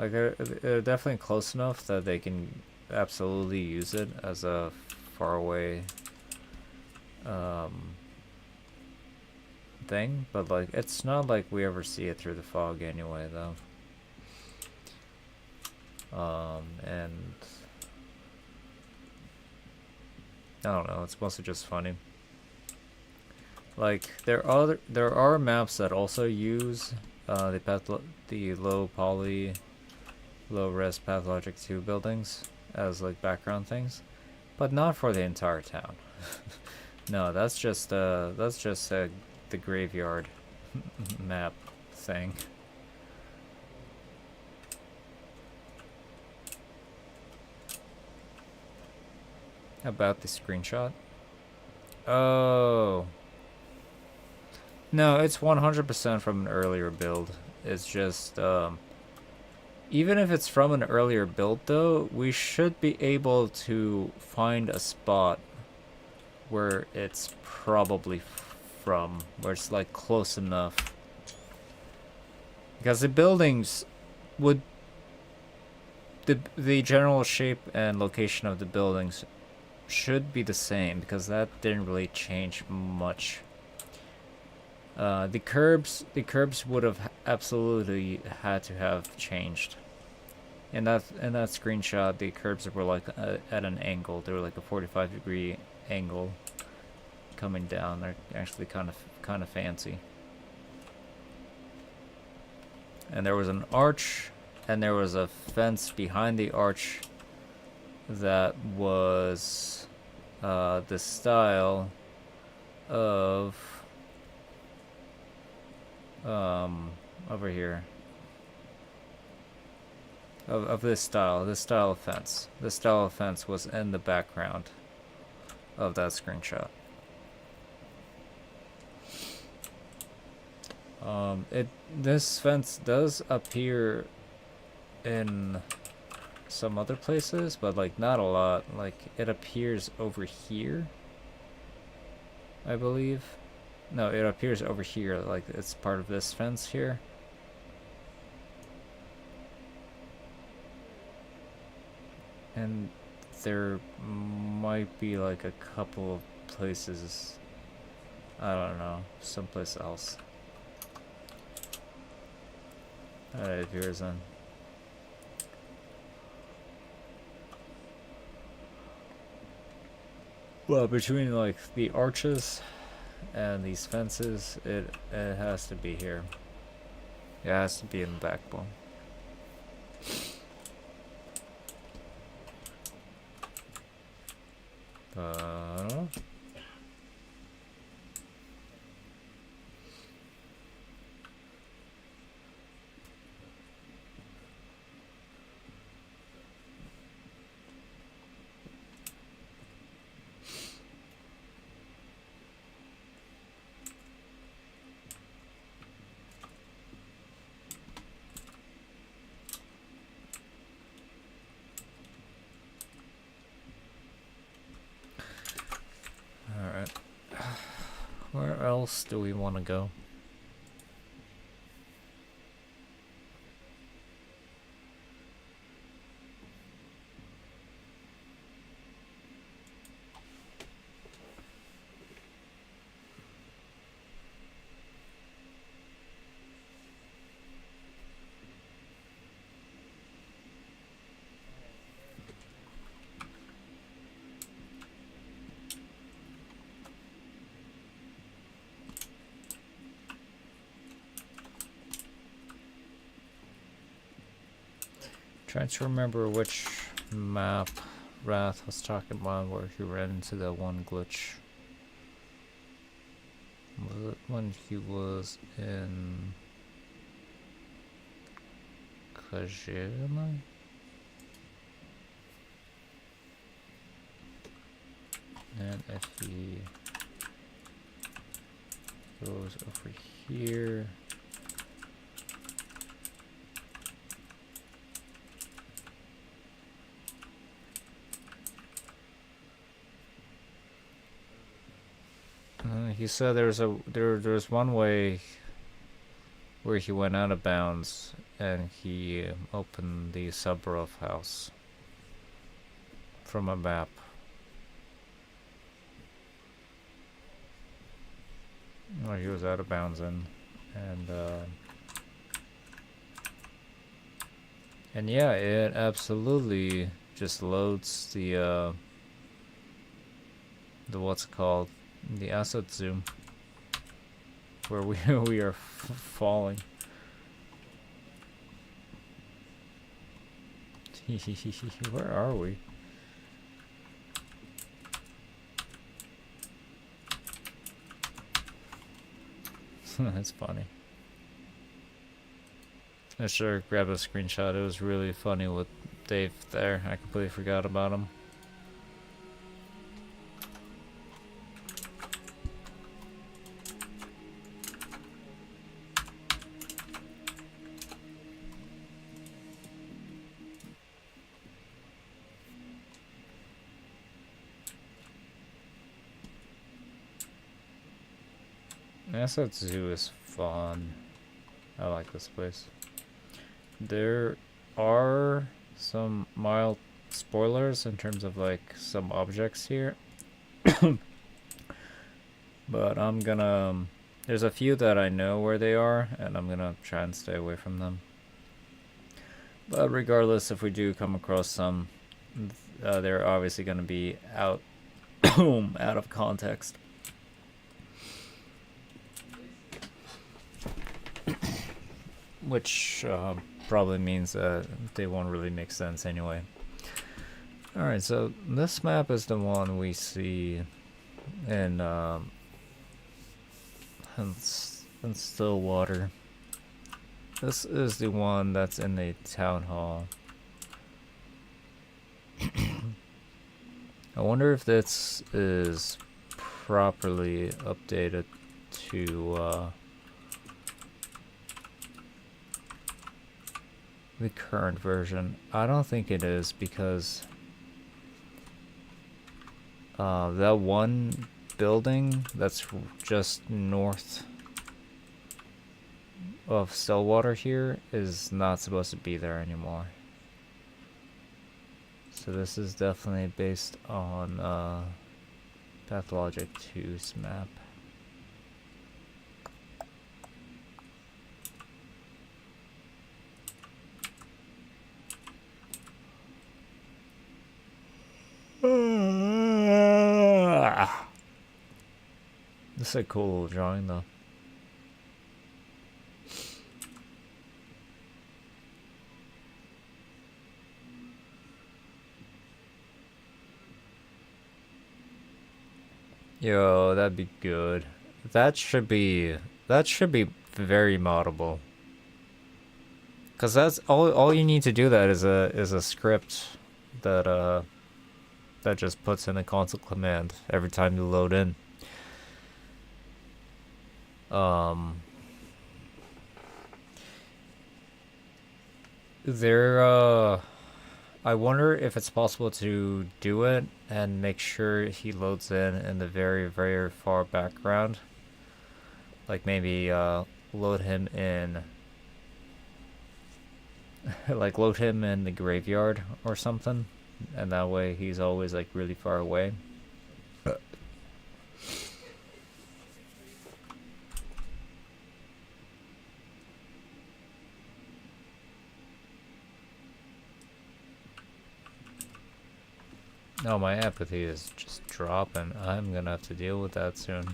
like they're definitely close enough that they can absolutely use it as a faraway thing, but like it's not like we ever see it through the fog anyway, though. And I don't know, it's mostly just funny. Like, there are maps that also use the low res Pathologic 2 buildings as like background things, but not for the entire town. No, that's just the graveyard map thing. About the screenshot? Oh. No, it's 100% from an earlier build. It's just, even if it's from an earlier build, though, we should be able to find a spot where it's probably from, where it's, like, close enough. Because the buildings would... The general shape and location of the buildings should be the same, because that didn't really change much. The curbs would have absolutely had to have changed. In that screenshot, the curbs were like at an angle. They were like a 45-degree angle coming down. They're actually kind of fancy. And there was an arch, and there was a fence behind the arch that was the style of over here of this style of fence. This style of fence was in the background of that screenshot. This fence does appear in some other places, but like not a lot. Like, it appears over here, I believe. No, it appears over here, like it's part of this fence here. And there might be like a couple of places, I don't know, someplace else. It appears then. Well, between like the arches and these fences, it has to be here. It has to be in the backbone. Where else do we want to go? Trying to remember which map Wrath was talking about where he ran into that one glitch. Was it when he was in Kajima? And if he goes over here. He said there's one way where he went out of bounds and he opened the Subrov house from a map. Where he was out of bounds in, and yeah, it absolutely just loads the what's it called, the asset zoom, where we are falling. Where are we? That's funny. I sure grabbed a screenshot. It was really funny with Dave there. I completely forgot about him. Asset Zoo is fun. I like this place. There are some mild spoilers in terms of like some objects here. But I'm gonna... there's a few that I know where they are, and I'm gonna try and stay away from them. But regardless, if we do come across some, they're obviously gonna be out of context. Which probably means that they won't really make sense anyway. Alright, so this map is the one we see in Stillwater. This is the one that's in the town hall. I wonder if this is properly updated to the current version. I don't think it is, because that one building that's just north of Stillwater here is not supposed to be there anymore. So this is definitely based on patho3's map. This is a cool little drawing though. Yo, that'd be good. That should be very moddable. Cause that's all you need to do. That is a script that that just puts in a console command every time you load in. I wonder if it's possible to do it and make sure he loads in the very, very far background Like maybe load him in, like load him in the graveyard or something, and that way he's always like really far away. No, my apathy is just dropping. I'm gonna have to deal with that soon.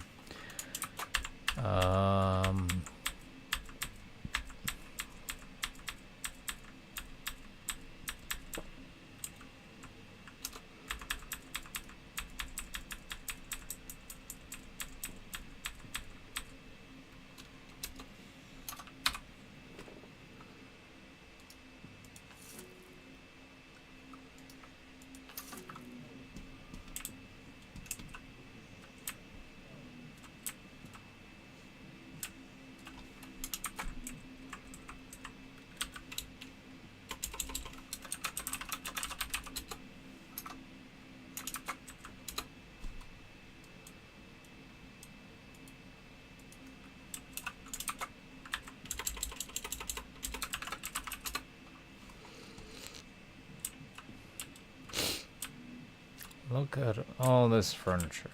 Look at all this furniture.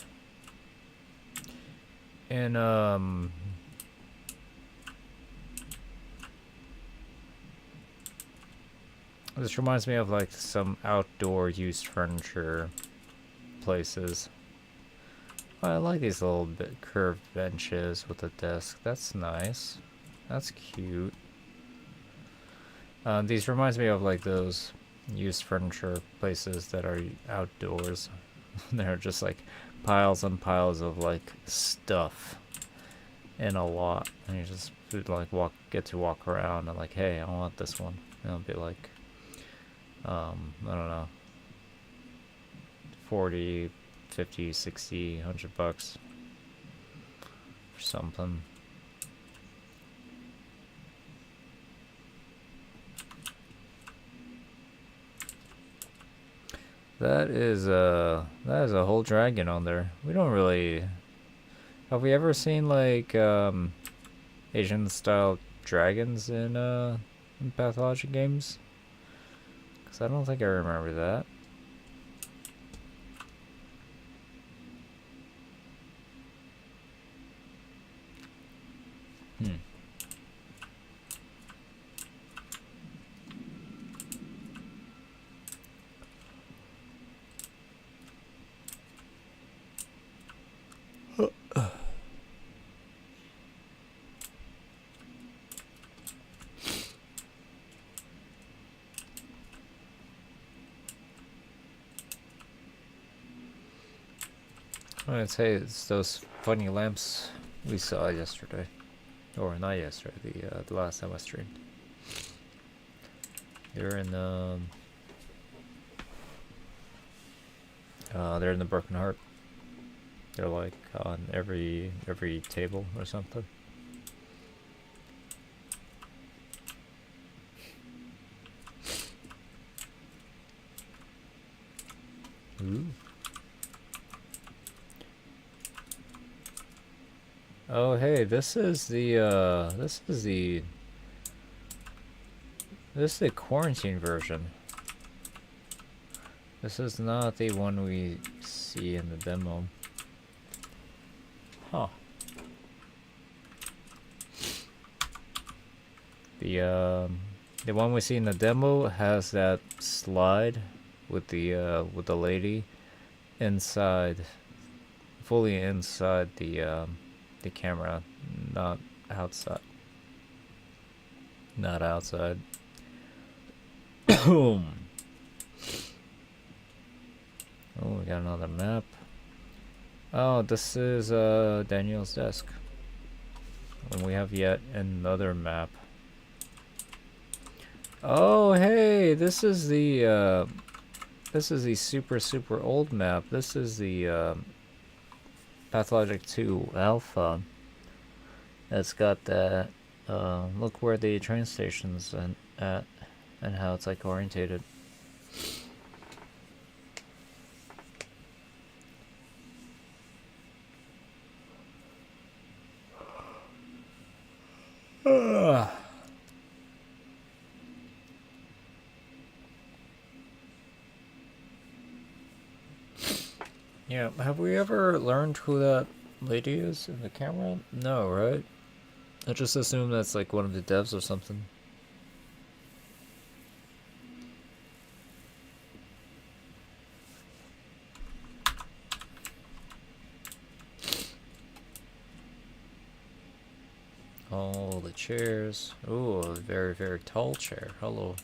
And this reminds me of like some outdoor used furniture places. Oh, I like these little bit curved benches with a desk. That's nice. That's cute. These reminds me of like those used furniture places that are outdoors. They're just like piles and piles of like stuff in a lot, and you just like get to walk around and like, hey, I want this one, and it'll be like I don't know, 40, 50, 60, $100 or something. That is a whole dragon on there. We don't really, have we ever seen like Asian style dragons in pathology games? Because I don't think I remember that. I'd say it's those funny lamps we saw yesterday, or not yesterday, the last time I streamed. They're in they're in the Broken Heart. They're like on every table or something. Ooh. Oh hey, this is the quarantine version. This is not the one we see in the demo. Huh. The one we see in the demo has that slide with the lady inside, fully inside the camera, not outside. Not outside. Boom. Oh, we got another map. Oh, this is Daniel's desk. And we have yet another map. Oh, hey, this is the super old map. This is the Pathologic 2 Alpha. It's got that look where the train station's at and how it's like orientated. Yeah, have we ever learned who that lady is in the camera? No, right? I just assume that's like one of the devs or something. All the chairs. Ooh, a very, very tall chair. Hello.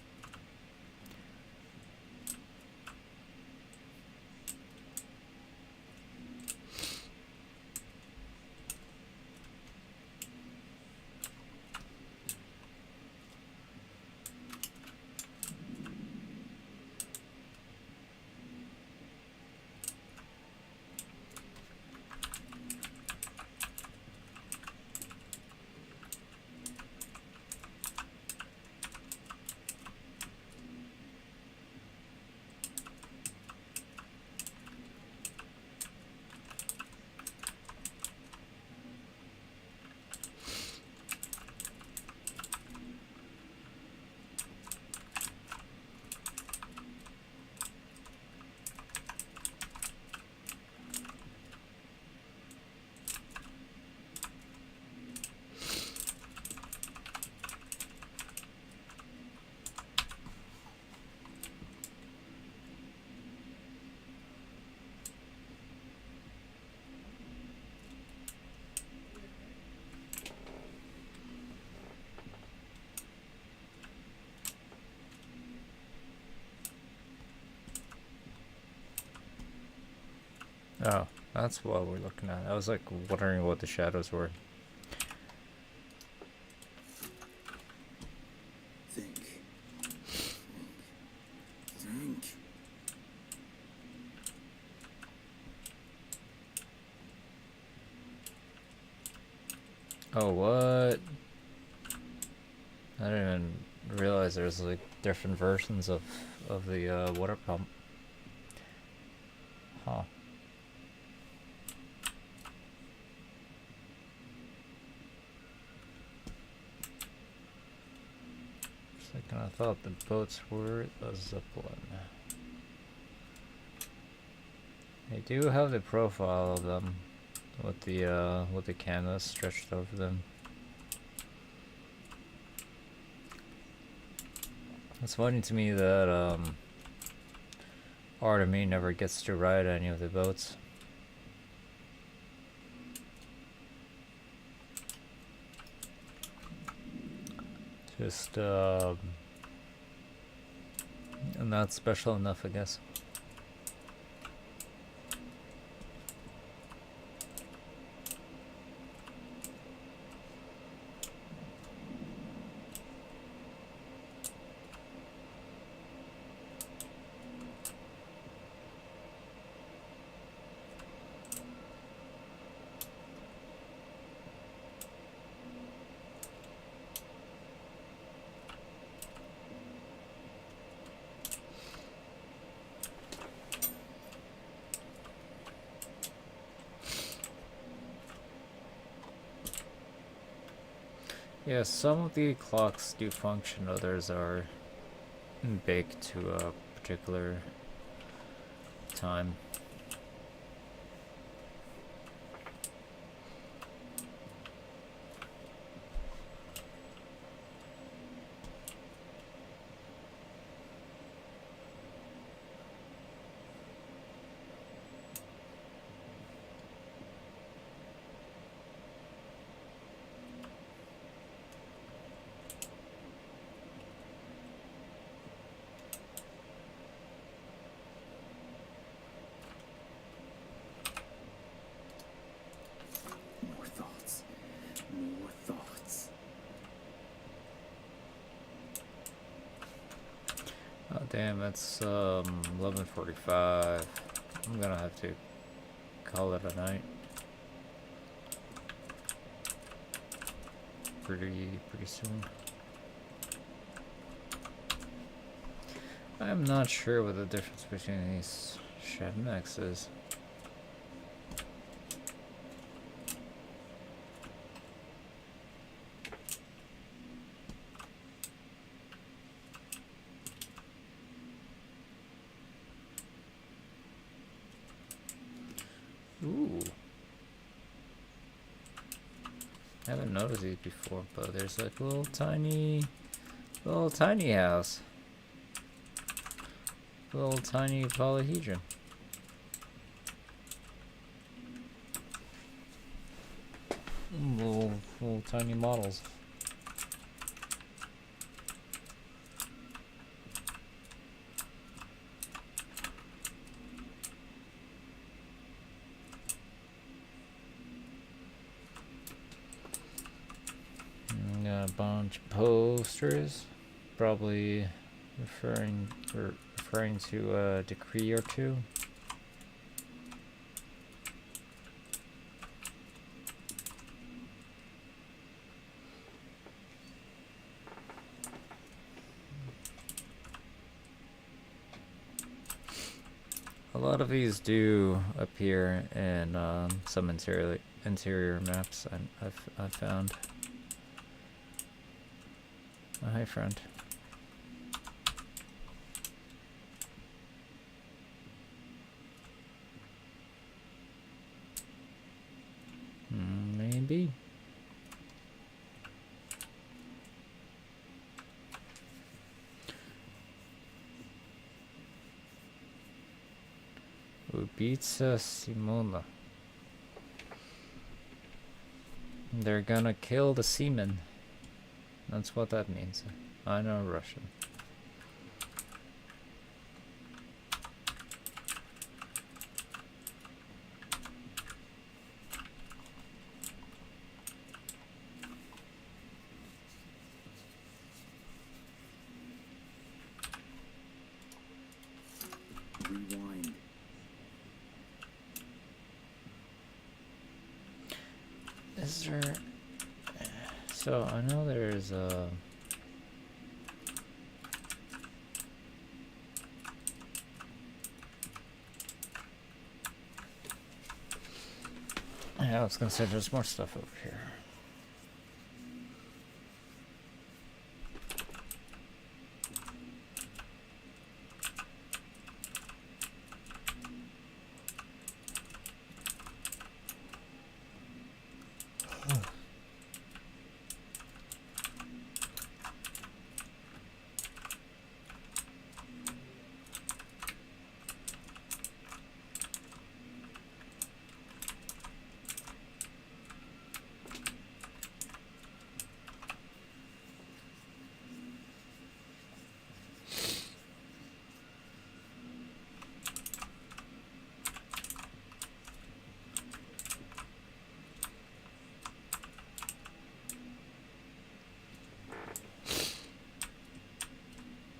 Oh, that's what we're looking at. I was like wondering what the shadows were. Think. Think. Oh, what? I didn't even realize there's like different versions of the water pump. Huh. Second, I thought the boats were a zeppelin. They do have the profile of them with the canvas stretched over them. It's funny to me that part of me never gets to ride any of the boats. Just not special enough, I guess. Yeah, some of the clocks do function, others are baked to a particular time. More thoughts. More thoughts. Oh damn, it's 11:45. I'm gonna have to call it a night. Pretty soon. I'm not sure what the difference between these Shadmax is. Ooh. I haven't noticed these before, but there's like a little tiny house. Little tiny polyhedron. Little tiny models. Got a bunch of posters, probably referring to a decree or two. A lot of these do appear in some interior maps I've found. Oh, hi, friend. Maybe. Ubica Simona. They're gonna kill the seamen. That's what that means. I know Russian. Rewind. Is there... So, I know there's a... Yeah, I was gonna say there's more stuff over here.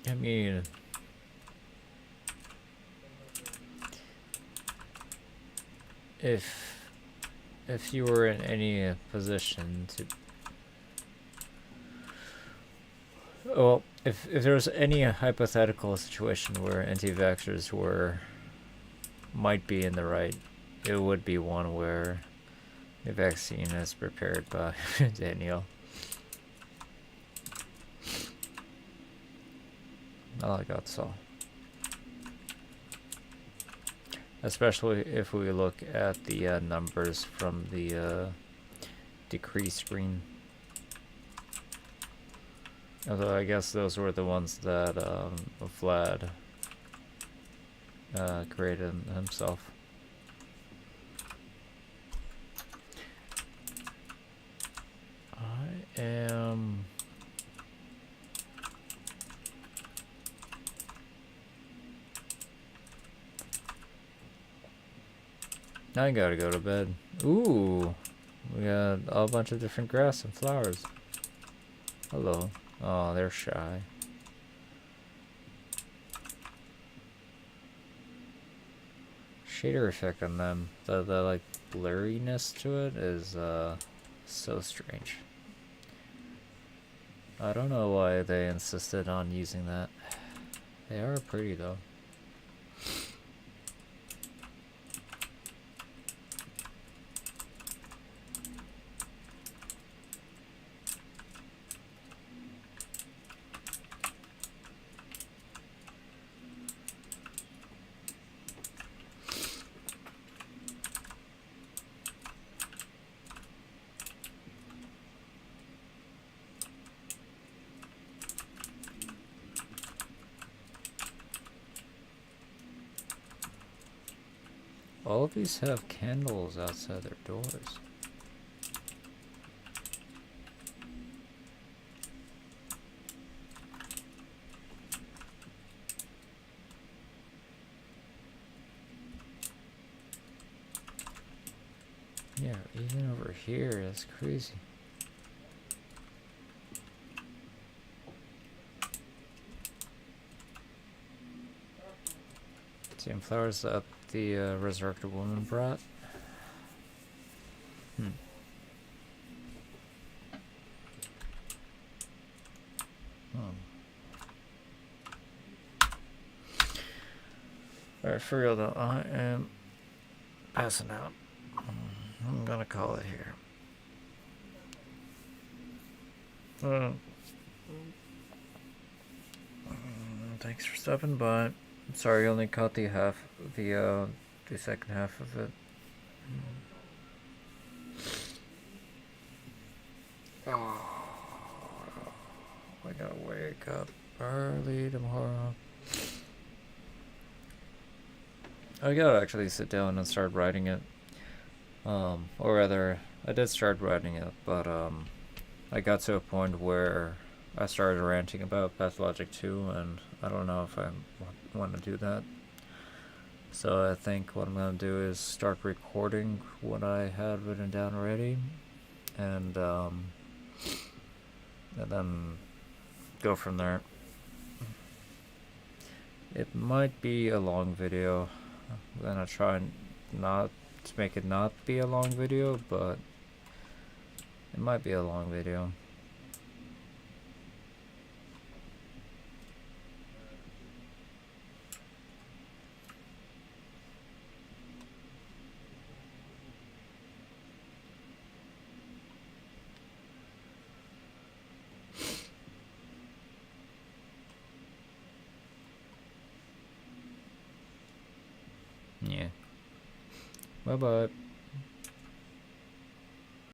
I mean, if you were in any position to, well, if there was any hypothetical situation where anti-vaxxers might be in the right, it would be one where the vaccine is prepared by Daniel. I like that so. Especially if we look at the numbers from the decree screen. Although I guess those were the ones that Vlad created himself. I am... I gotta go to bed. Ooh, we got a bunch of different grass and flowers. Hello. Oh, they're shy. Shader effect on them. The like blurriness to it is so strange. I don't know why they insisted on using that. They are pretty though. All of these have candles outside their doors. Yeah, even over here, that's crazy. Same flowers up the resurrected woman brought. Alright, for real though, I am passing out. I'm gonna call it here. Thanks for stopping by. I'm sorry, I only caught the second half of it. Oh, I gotta wake up early tomorrow. I gotta actually sit down and start writing it. Or rather, I did start writing it, but I got to a point where I started ranting about Pathologic 2, and I don't know if I want to do that. So I think what I'm gonna do is start recording what I had written down already, and then go from there. It might be a long video. I'm gonna try not to make it not be a long video, but it might be a long video. Yeah. Bye bye.